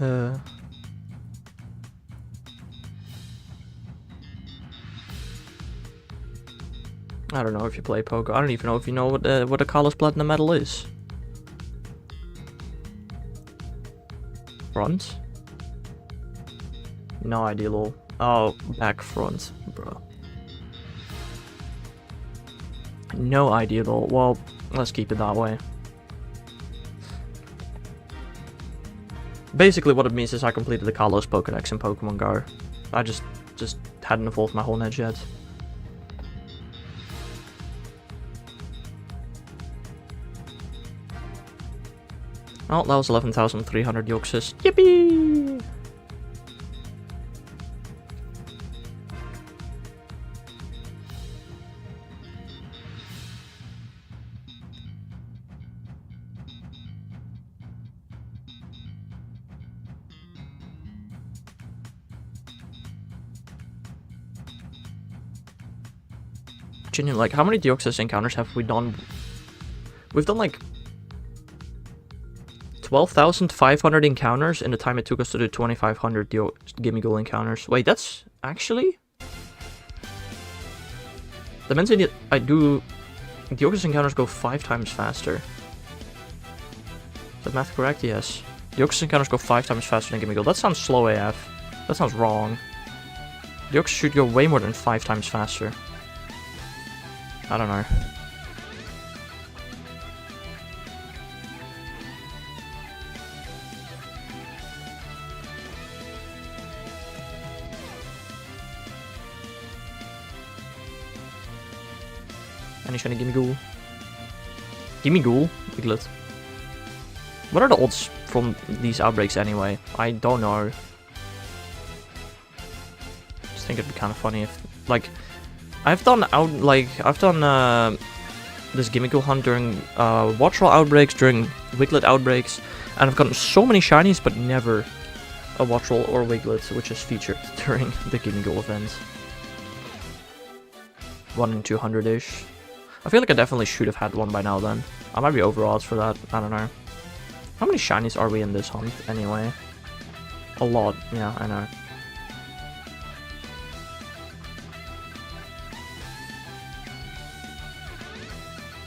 I don't know if you play Poke. I don't even know if you know what a Kalos Platinum Medal is. Front? No idea, lol. Oh, back front, bro. No idea, lol. Well, let's keep it that way. Basically, what it means is I completed the Kalos Pokédex in Pokemon Go. I just hadn't evolved my whole edge yet. Oh, that was 11,300 Deoxys. Yippee! Genuine, like, how many Deoxys encounters have we done? We've done like 12,500 encounters in the time it took us to do 2,500 Gimmighoul encounters. Wait, that's actually... That means I do... Deoxys encounters go 5 times faster. Is that math correct? Yes. Deoxys encounters go 5 times faster than Gimmighoul. That sounds slow AF. That sounds wrong. Deoxys should go way more than 5 times faster. I don't know. Any shiny Gimmighoul? Gimmighoul? Wiglet. What are the odds from these outbreaks anyway? I don't know. Just think it'd be kind of funny if, like, I've done this Gimmighoul hunt during Watchroll outbreaks, during Wiglet outbreaks, and I've gotten so many shinies, but never a Watchroll or Wiglet, which is featured during the Gimmighoul event. 1 in 200-ish. I feel like I definitely should have had one by now then. I might be over odds for that, I don't know. How many shinies are we in this hunt, anyway? A lot, yeah, I know.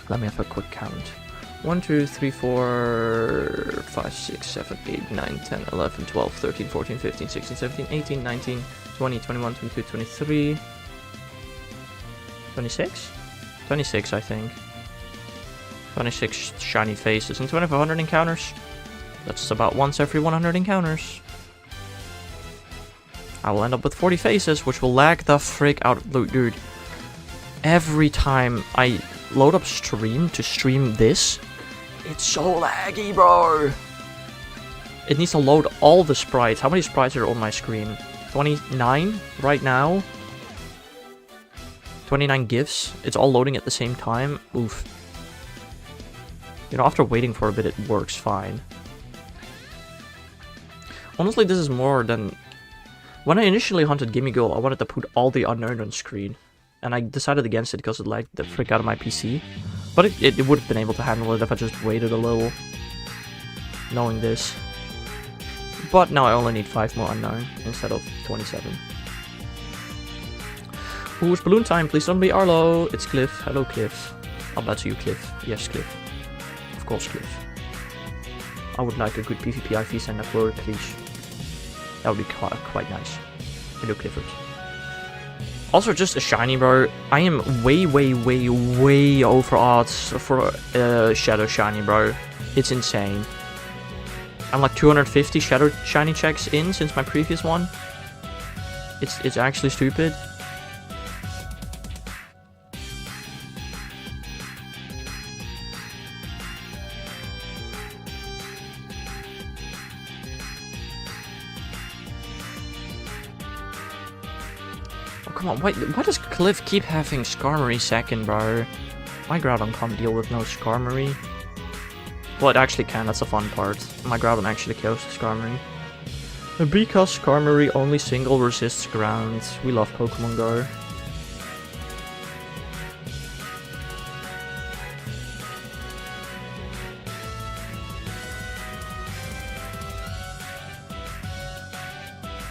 Let me have a quick count. 1, 2, 3, 4, 5, 6, 7, 8, 9, 10, 11, 12, 13, 14, 15, 16, 17, 18, 19, 20, 21, 22, 23... 26? 26, I think. 26 shiny faces and 2500 encounters. That's about once every 100 encounters. I will end up with 40 faces, which will lag the frick out. Dude, every time I load up stream to stream this, it's so laggy, bro. It needs to load all the sprites. How many sprites are on my screen? 29 right now. 29 GIFs. It's all loading at the same time. Oof. You know, after waiting for a bit, it works fine. Honestly, this is more than... When I initially hunted Gimmighoul, I wanted to put all the unknown on screen. And I decided against it because it lagged the frick out of my PC. But it would have been able to handle it if I just waited a little. Knowing this. But now I only need 5 more unknown instead of 27. Ooh, it's balloon time. Please don't be Arlo. It's Cliff. Hello, Cliff. How about you, Cliff? Yes, Cliff. Of course, Cliff. I would like a good PvP IV send up word, please. That would be quite nice. Hello, Clifford. Also, just a shiny, bro. I am way over odds for Shadow Shiny, bro. It's insane. I'm like 250 Shadow Shiny checks in since my previous one. It's actually stupid. Come on, why does Cliff keep having Skarmory second, bro? My Groudon can't deal with no Skarmory. Well, it actually can, that's the fun part. My Groudon actually kills the Skarmory. Because Skarmory only single resists ground. We love Pokemon Go.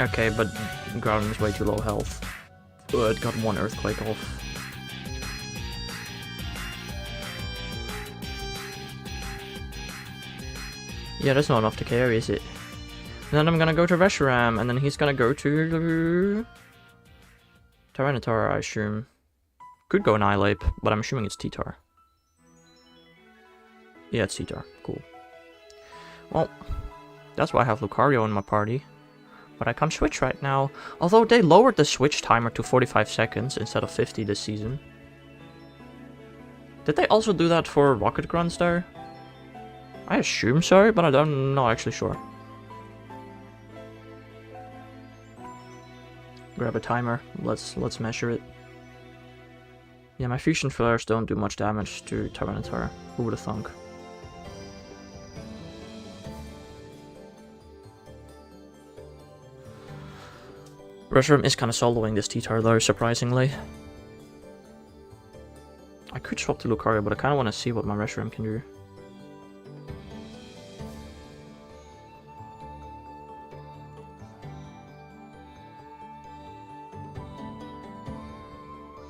Okay, but Groudon is way too low health. It got 1 Earthquake off. Yeah, that's not enough to carry, is it? Then I'm gonna go to Reshiram, and then he's gonna go to... Tyranitar, I assume. Could go Annihilape, but I'm assuming it's T-Tar. Yeah, it's T-Tar. Cool. Well, that's why I have Lucario in my party. But I can't switch right now. Although they lowered the switch timer to 45 seconds instead of 50 this season. Did they also do that for Rocket Grunts though? I assume so, but I'm not actually sure. Grab a timer. Let's measure it. Yeah, my Fusion Flares don't do much damage to Tyranitar. Who would have thunk? Reshiram is kind of soloing this T-Tar though, surprisingly. I could swap to Lucario, but I kind of want to see what my Reshiram can do.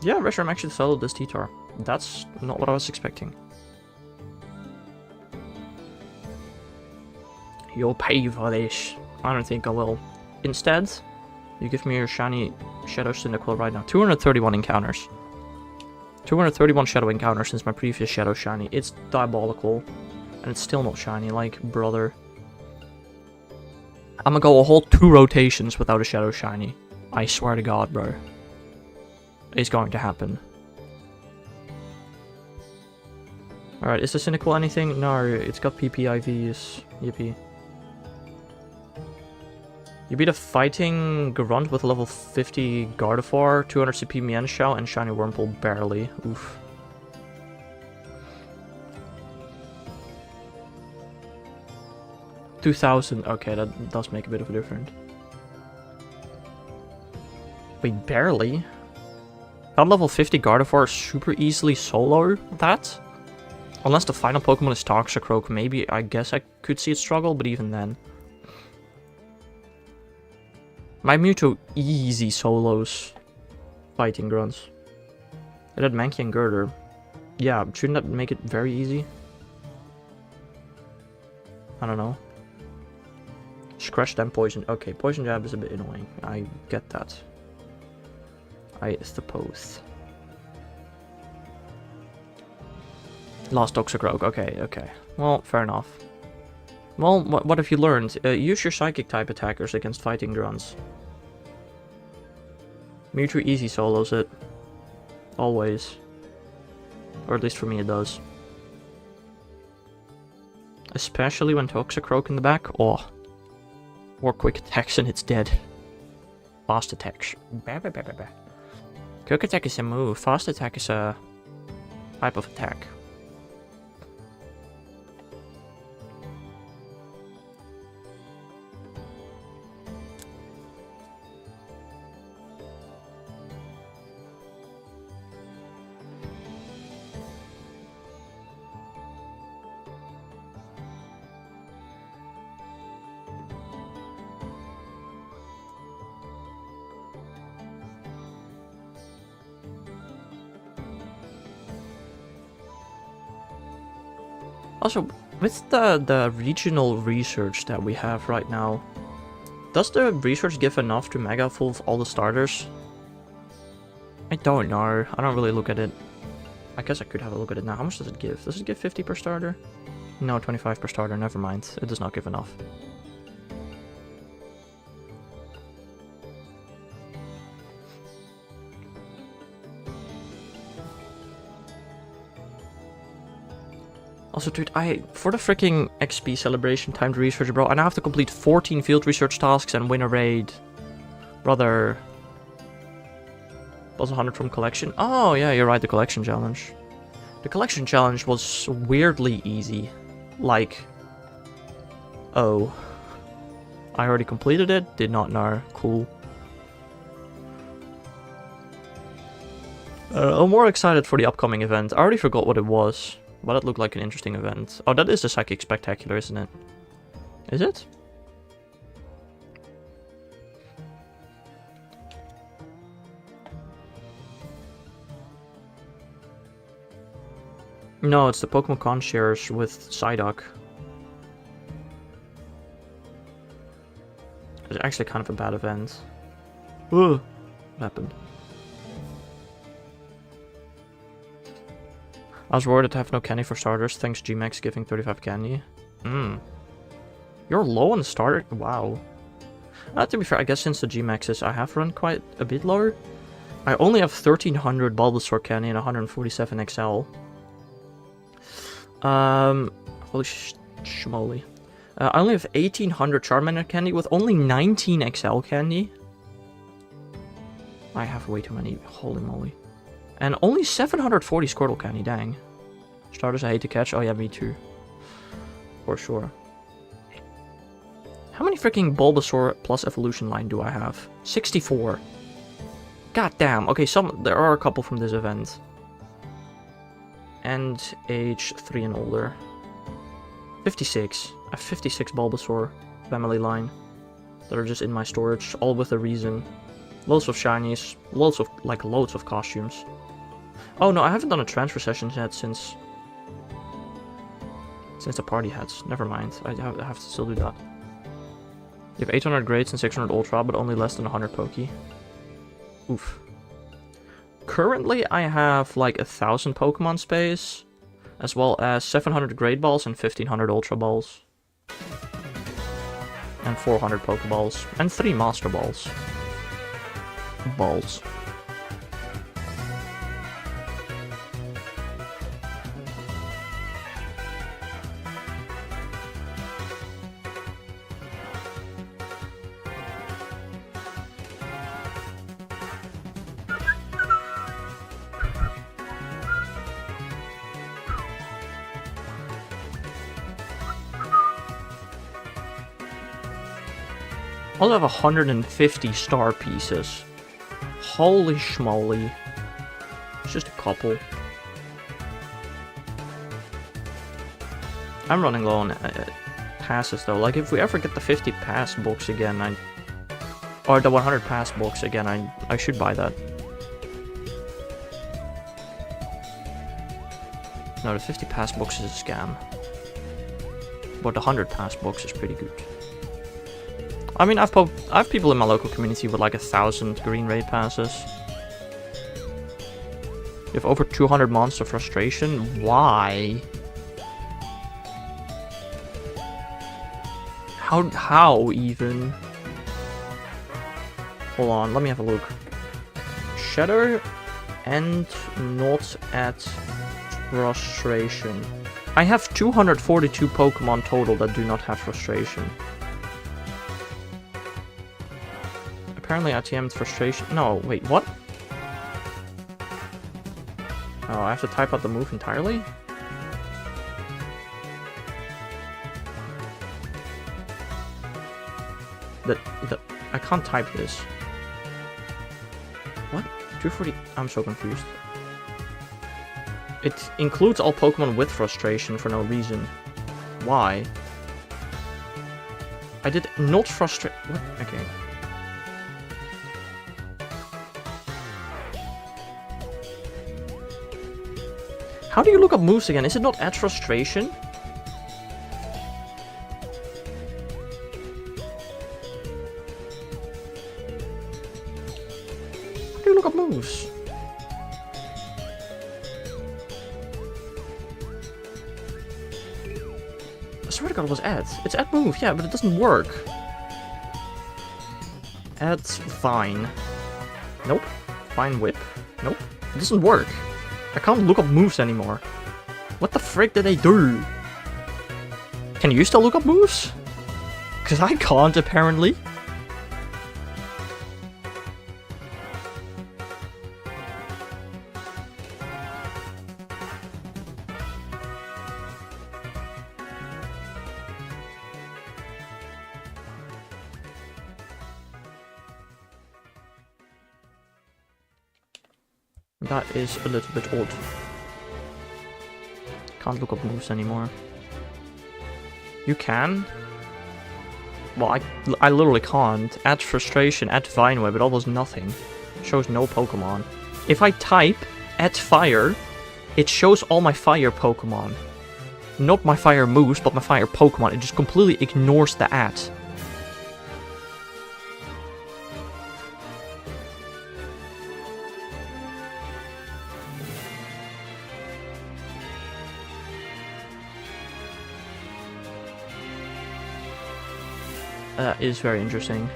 Yeah, Reshiram actually soloed this T-Tar. That's not what I was expecting. You'll pay for this. I don't think I will. Instead, you give me your shiny Shadow Cyndaquil right now. 231 encounters. 231 Shadow encounters since my previous Shadow Shiny. It's diabolical. And it's still not shiny, like, brother. I'm gonna go a whole 2 rotations without a Shadow Shiny. I swear to God, bro. It's going to happen. Alright, is the Cynical anything? No, it's got PPIVs. Yippee. You beat a fighting Grunt with level 50 Gardevoir, 200 CP Mienshao, and Shiny Wurmple barely. Oof. $2,000. Okay, that does make a bit of a difference. Wait, barely? That level 50 Gardevoir super easily solo that? Unless the final Pokemon is Toxicroak, maybe I guess I could see it struggle, but even then. My Mewtwo easy solos fighting Grunts. It had Mankey and Girder. Yeah, shouldn't that make it very easy? I don't know. Scratch then Poison. Okay, Poison Jab is a bit annoying. I get that. I suppose. Lost Toxicroak. Okay. Well, fair enough. Well, what have you learned? Use your Psychic type attackers against fighting Grunts. Mewtwo easy solos it. Always. Or at least for me it does. Especially when Toxicroak in the back. Oh. Or quick attacks and it's dead. Fast attacks. Quick attack is a move. Fast attack is a type of attack. Also, with the regional research that we have right now, does the research give enough to mega full of all the starters? I don't know. I don't really look at it. I guess I could have a look at it now. How much does it give? Does it give 50 per starter? No, 25 per starter. Never mind. It does not give enough. Also, dude, for the freaking XP celebration timed research, bro, I now have to complete 14 field research tasks and win a raid. Brother. Plus 100 from collection. Oh, yeah, you're right, the collection challenge. The collection challenge was weirdly easy. Like, oh. I already completed it? Did not know. Cool. I'm more excited for the upcoming event. I already forgot what it was. But it looked like an interesting event. Oh, that is the Psychic Spectacular, isn't it? Is it? No, it's the Pokemon Concierge with Psyduck. It's actually kind of a bad event. Ugh. What happened? I was worried to have no candy for starters, thanks Gmax giving 35 candy. You're low on the starter? Wow. To be fair, I guess since the Gmaxes I have run quite a bit lower. I only have 1300 Bulbasaur candy and 147 XL. Holy schmoly. I only have 1800 Charmander candy with only 19 XL candy. I have way too many, holy moly. And only 740 Squirtle candy, dang. Starters I hate to catch. Oh yeah, me too. For sure. How many freaking Bulbasaur plus evolution line do I have? 64. God damn. Okay, there are a couple from this event. And age 3 and older. 56. I have 56 Bulbasaur family line that are just in my storage, all with a reason. Loads of shinies, loads of costumes. Oh no, I haven't done a transfer session yet since the party hats. Never mind, I have to still do that. You have 800 grades and 600 ultra, but only less than 100 Poke. Oof. Currently, I have like 1000 Pokemon space, as well as 700 grade balls and 1500 ultra balls. And 400 Pokeballs. And 3 Master Balls. Balls. I'll have 150 star pieces. Holy schmoly. It's just a couple. I'm running low on passes though. Like if we ever get the 50 pass box again, or the 100 pass box again, I should buy that. No, the 50 pass box is a scam. But the 100 pass box is pretty good. I mean, I have people in my local community with like 1,000 green raid passes. You have over 200 months of frustration? Why? How even? Hold on, let me have a look. Shadow and not at frustration. I have 242 Pokemon total that do not have frustration. Apparently I TM'd frustration. No, wait, what? Oh, I have to type out the move entirely? I can't type this. What? 240? I'm so confused. It includes all Pokemon with frustration for no reason. Why? I did not frustrate. What? Okay. How do you look up moves again? Is it not at frustration? How do you look up moves? I swear to God it was add. It's add move, yeah, but it doesn't work. Add Vine. Nope. Vine Whip. Nope. It doesn't work. I can't look up moves anymore. What the frick did they do? Can you still look up moves? Because I can't, apparently. That is a little bit odd. Can't look up moves anymore. You can? Well, I literally can't. Add frustration, add vine web, it all does nothing. It shows no Pokemon. If I type add fire, it shows all my fire Pokemon. Not my fire moves, but my fire Pokemon. It just completely ignores the add. That is very interesting.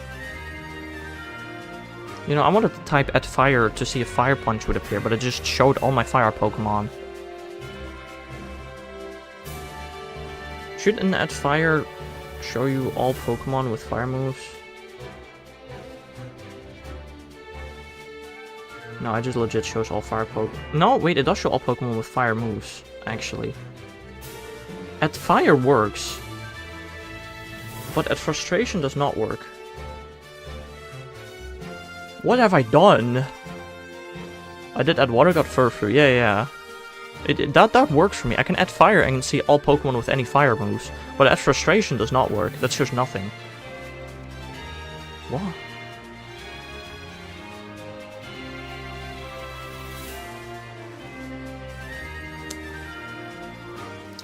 You know, I wanted to type at fire to see if Fire Punch would appear, but it just showed all my fire Pokemon. Should an at fire show you all Pokemon with fire moves? No, it just legit shows all fire Pokemon. No, wait, it does show all Pokemon with fire moves, actually. At fire works. But at frustration does not work. What have I done? I did add water, got Furfrou. Yeah. That works for me. I can add fire and see all Pokemon with any fire moves. But at frustration does not work. That shows nothing. What?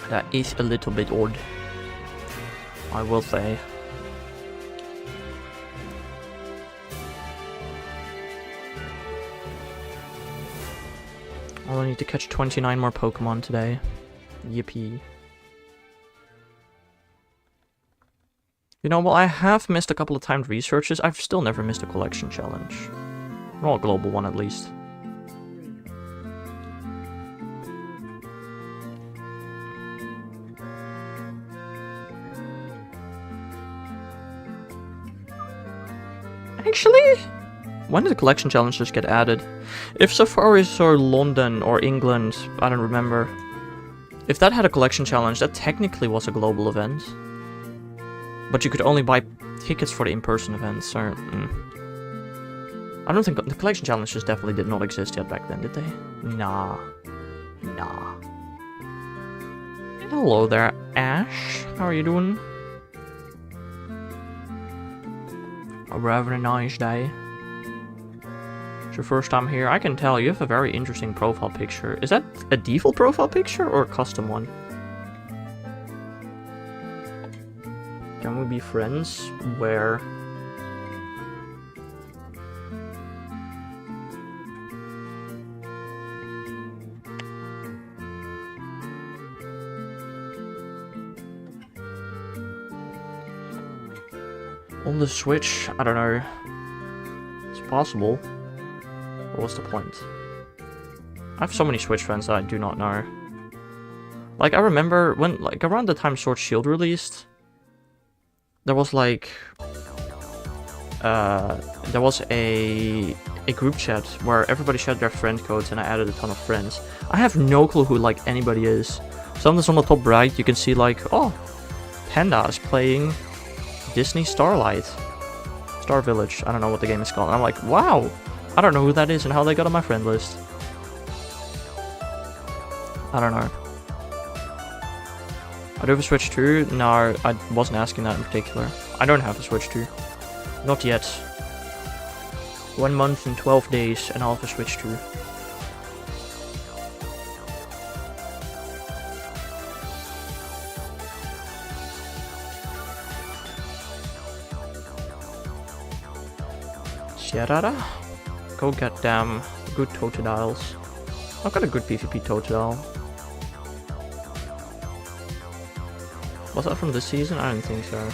That is a little bit odd, I will say. I need to catch 29 more Pokemon today. Yippee. You know, while I have missed a couple of timed researches, I've still never missed a collection challenge. Well, a global one at least. Actually, when did the collection challenges get added? If Safaris or London or England, I don't remember. If that had a collection challenge, that technically was a global event. But you could only buy tickets for the in-person events, so... I don't think... The collection challenges definitely did not exist yet back then, did they? Nah. Nah. Hello there, Ash. How are you doing? We're having a nice day. It's your first time here. I can tell you have a very interesting profile picture. Is that a default profile picture or a custom one? Can we be friends? Where? On the Switch? I don't know. It's possible. But what's the point? I have so many Switch friends that I do not know. Like, I remember when, like, around the time Sword Shield released, there was, like, there was a group chat where everybody shared their friend codes and I added a ton of friends. I have no clue who, like, anybody is. Sometimes on the top right, you can see, like, oh, Panda is playing Disney Starlight. Star Village. I don't know what the game is called. And I'm like, wow! I don't know who that is and how they got on my friend list. I don't know. I do have a Switch 2. No, I wasn't asking that in particular. I don't have a Switch 2. Not yet. 1 month and 12 days and I'll have a Switch 2. Sierra? Go get them good Totodiles. I've got a good PvP Totodile. Was that from this season? I don't think so.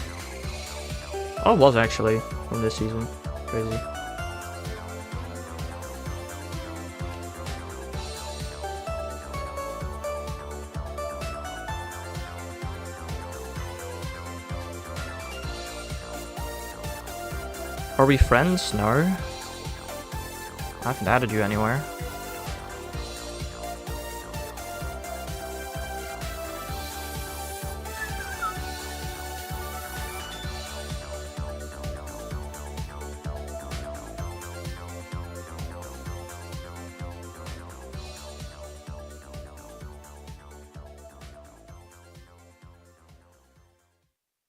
Oh, it was actually from this season. Crazy. Are we friends? No. I haven't added you anywhere.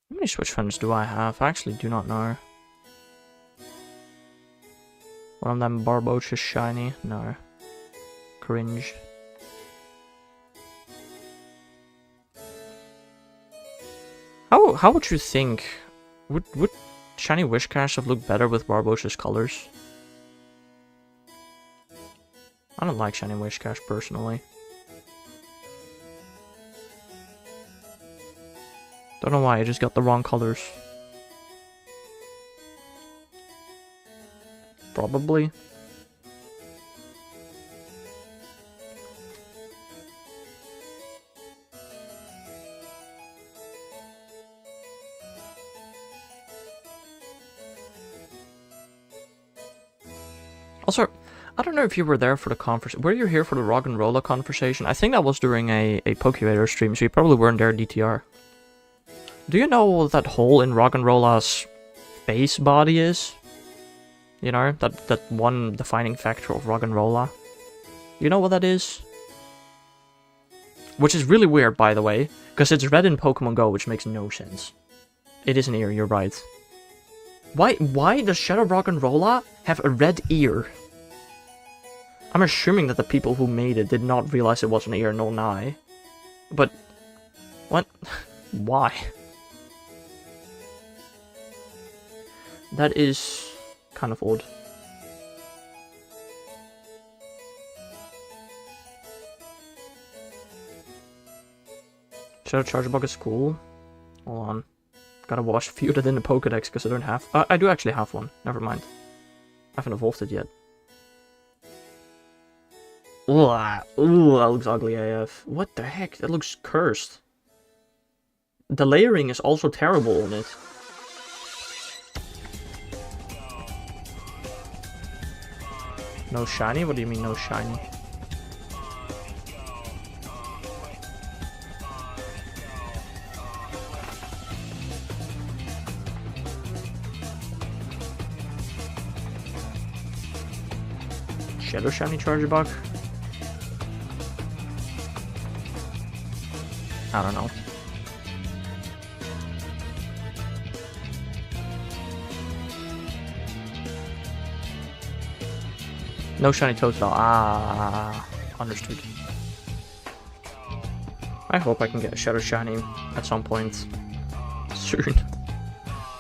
How many Switch friends do I have? I actually do not know. One of them Barboach shiny? No. Cringe. How would you think? Would shiny Wishcash have looked better with Barboach's colors? I don't like shiny Wishcash personally. Don't know why, I just got the wrong colors. Probably. Also, I don't know if you were there for the conversation. Were you here for the Rock and Rolla conversation? I think that was during a Pokevator stream, so you probably weren't there, DTR. Do you know what that hole in Rock and Rolla's base body is? You know, that one defining factor of Roggenrola. You know what that is? Which is really weird, by the way, because it's red in Pokemon Go, which makes no sense. It is an ear, you're right. Why does Shadow Roggenrola have a red ear? I'm assuming that the people who made it did not realize it was an ear, nor an eye. But... what? Why? That is... kind of odd. Shadow Charge Bug is cool. Hold on. Gotta wash feuded in the Pokedex because I don't have... I do actually have one. Never mind. I haven't evolved it yet. Ooh, that looks ugly AF. What the heck? That looks cursed. The layering is also terrible on it. No shiny? What do you mean no shiny? Shadow Shiny Chargebuck? I don't know. No shiny Toadstool. Ah, understood. I hope I can get a Shadow Shiny at some point soon.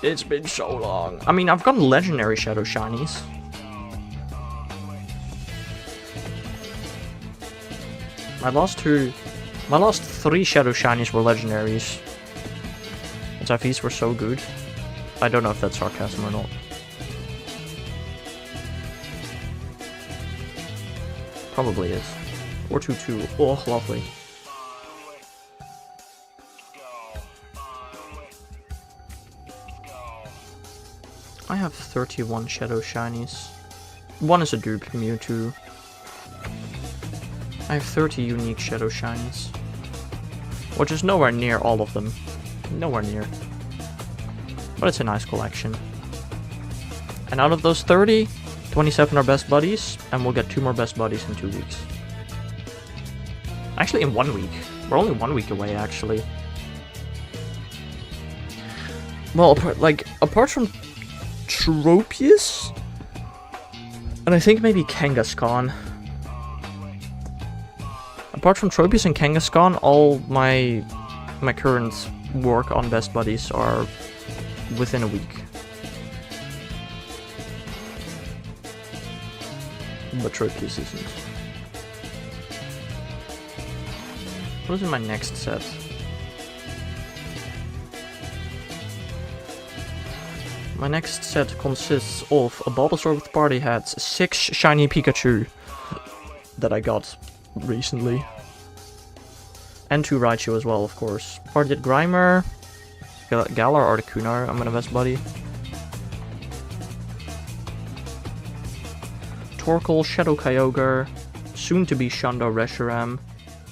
It's been so long. I mean, I've gotten legendary Shadow Shinies. My last 3 Shadow Shinies were legendaries. And these were so good. I don't know if that's sarcasm or not. Probably is. Or 2-2. Oh, lovely. I have 31 Shadow Shinies. One is a dupe, Mewtwo. I have 30 unique Shadow Shinies. Which is nowhere near all of them. Nowhere near. But it's a nice collection. And out of those 30, 27 are best buddies, and we'll get 2 more best buddies in 2 weeks. Actually, in 1 week. We're only 1 week away, actually. Well, apart from Tropius, and I think maybe Kangaskhan. Apart from Tropius and Kangaskhan, all my current work on best buddies are within a week. But Tropius isn't. What is in my next set? My next set consists of a Bulbasaur with party hats, 6 shiny Pikachu that I got recently, and 2 Raichu as well, of course. Parted Grimer, Galar Articuno, I'm gonna best buddy. Torkoal, Shadow Kyogre, soon to be Shundo Reshiram,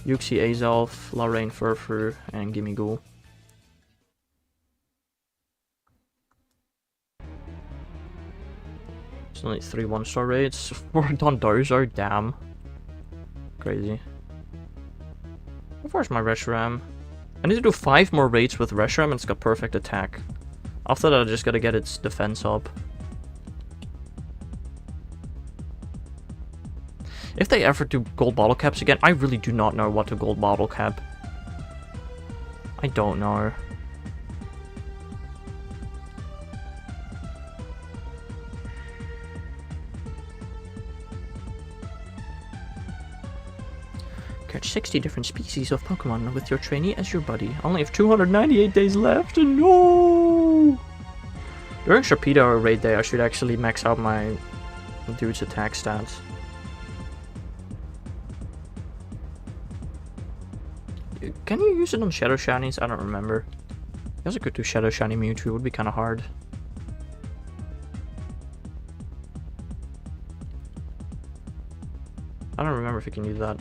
Yuxi Azelf, Laraine Furfur, and Gimmighoul. It's only 3 1-star raids. 4 Dondozo, damn. Crazy. How far is my Reshiram? I need to do 5 more raids with Reshiram and it's got perfect attack. After that I just gotta get its defense up. If they ever do gold bottle caps again, I really do not know what to gold bottle cap. I don't know. Catch 60 different species of Pokemon with your trainee as your buddy. Only have 298 days left. No! During Sharpedo raid day, I should actually max out my dude's attack stats. Can you use it on Shadow Shinies? I don't remember. I guess I could do Shadow Shiny Mewtwo. It would be kind of hard. I don't remember if you can use that.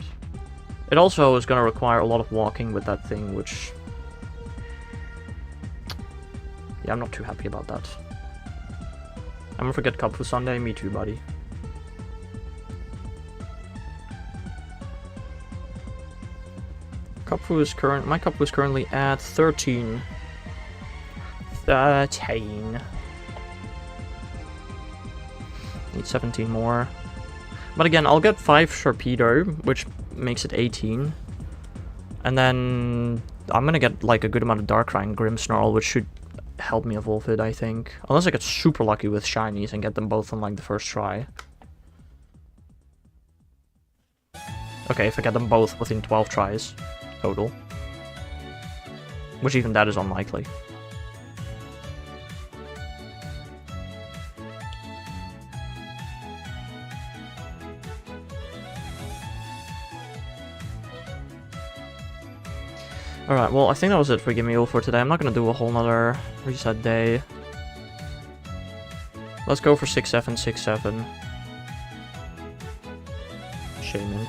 It also is going to require a lot of walking with that thing, which... yeah, I'm not too happy about that. I'm gonna forget Kapu Sunday. Me too, buddy. My Kapu is currently at 13. 13. Need 17 more. But again, I'll get 5 Sharpedo, which makes it 18. And then I'm gonna get like a good amount of Darkrai and Grimmsnarl, which should help me evolve it, I think. Unless I get super lucky with shinies and get them both on like the first try. Okay, if I get them both within 12 tries total. Which even that is unlikely. Alright, well, I think that was it for Gimmighoul for today. I'm not gonna do a whole nother reset day. Let's go for 6-7, 6-7. Shaymin.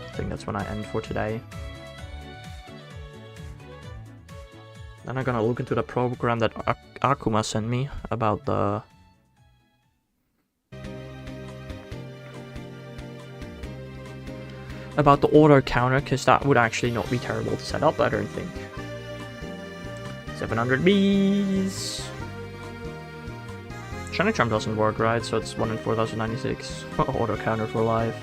I think that's when I end for today. Then I'm gonna look into the program that Akuma sent me about the about the order counter, because that would actually not be terrible to set up, I don't think. 700 bees. Shiny Charm doesn't work, right? So it's 1 in 4096. Auto counter for life.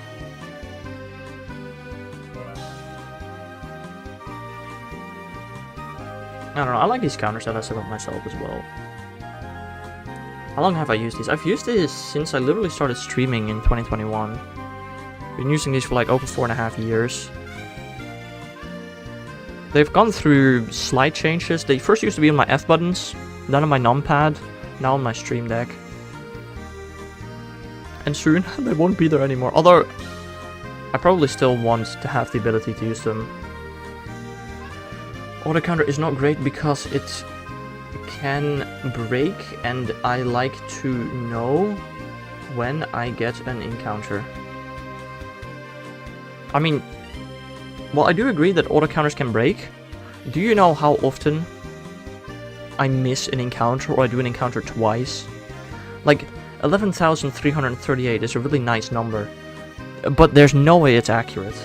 I don't know, I like these counters that I set up myself as well. How long have I used these? I've used these since I literally started streaming in 2021. Been using these for like over 4.5 years. They've gone through slight changes. They first used to be on my F buttons, then on my numpad, now on my stream deck. And soon they won't be there anymore. Although, I probably still want to have the ability to use them. Auto counter is not great because it can break, and I like to know when I get an encounter. I mean, well, I do agree that auto counters can break. Do you know how often I miss an encounter, or I do an encounter twice? Like, 11,338 is a really nice number, but there's no way it's accurate.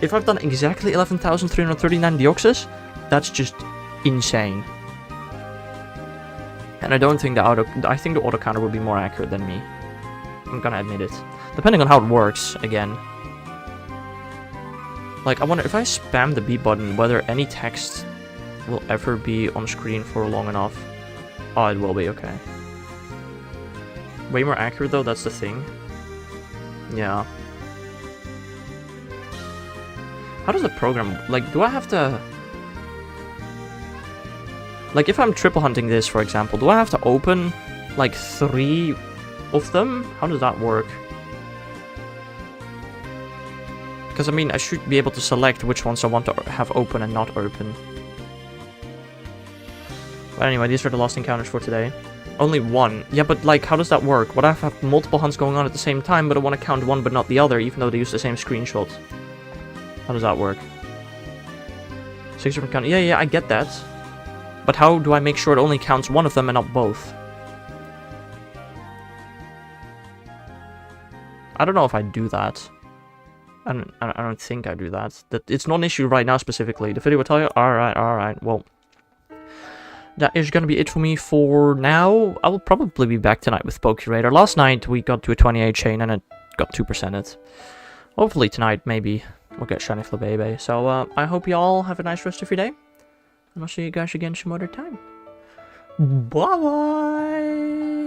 If I've done exactly 11,339 Deoxys, that's just insane. And I don't think I think the auto counter would be more accurate than me. I'm gonna admit it. Depending on how it works, again. Like, I wonder if I spam the B button, whether any text will ever be on screen for long enough. Oh, it will be, okay. Way more accurate though, that's the thing. Yeah. How does the program, like, do I have to... Like, if I'm triple hunting this, for example, do I have to open, like, 3 of them? How does that work? Because, I mean, I should be able to select which ones I want to have open and not open. But anyway, these are the last encounters for today. Only 1. Yeah, but, like, how does that work? What if I have multiple hunts going on at the same time, but I want to count one but not the other, even though they use the same screenshot? How does that work? 6 different count. Yeah, I get that. But how do I make sure it only counts one of them and not both? I don't know if I do that. I don't think I do that. It's not an issue right now specifically. The video will tell you. Alright. Well, that is gonna be it for me for now. I will probably be back tonight with Pokerator. Last night we got to a 28 chain and it got 2%ed. Hopefully tonight maybe we'll get Shiny Flabébé. So I hope you all have a nice rest of your day. And I'll see you guys again some other time. Bye-bye!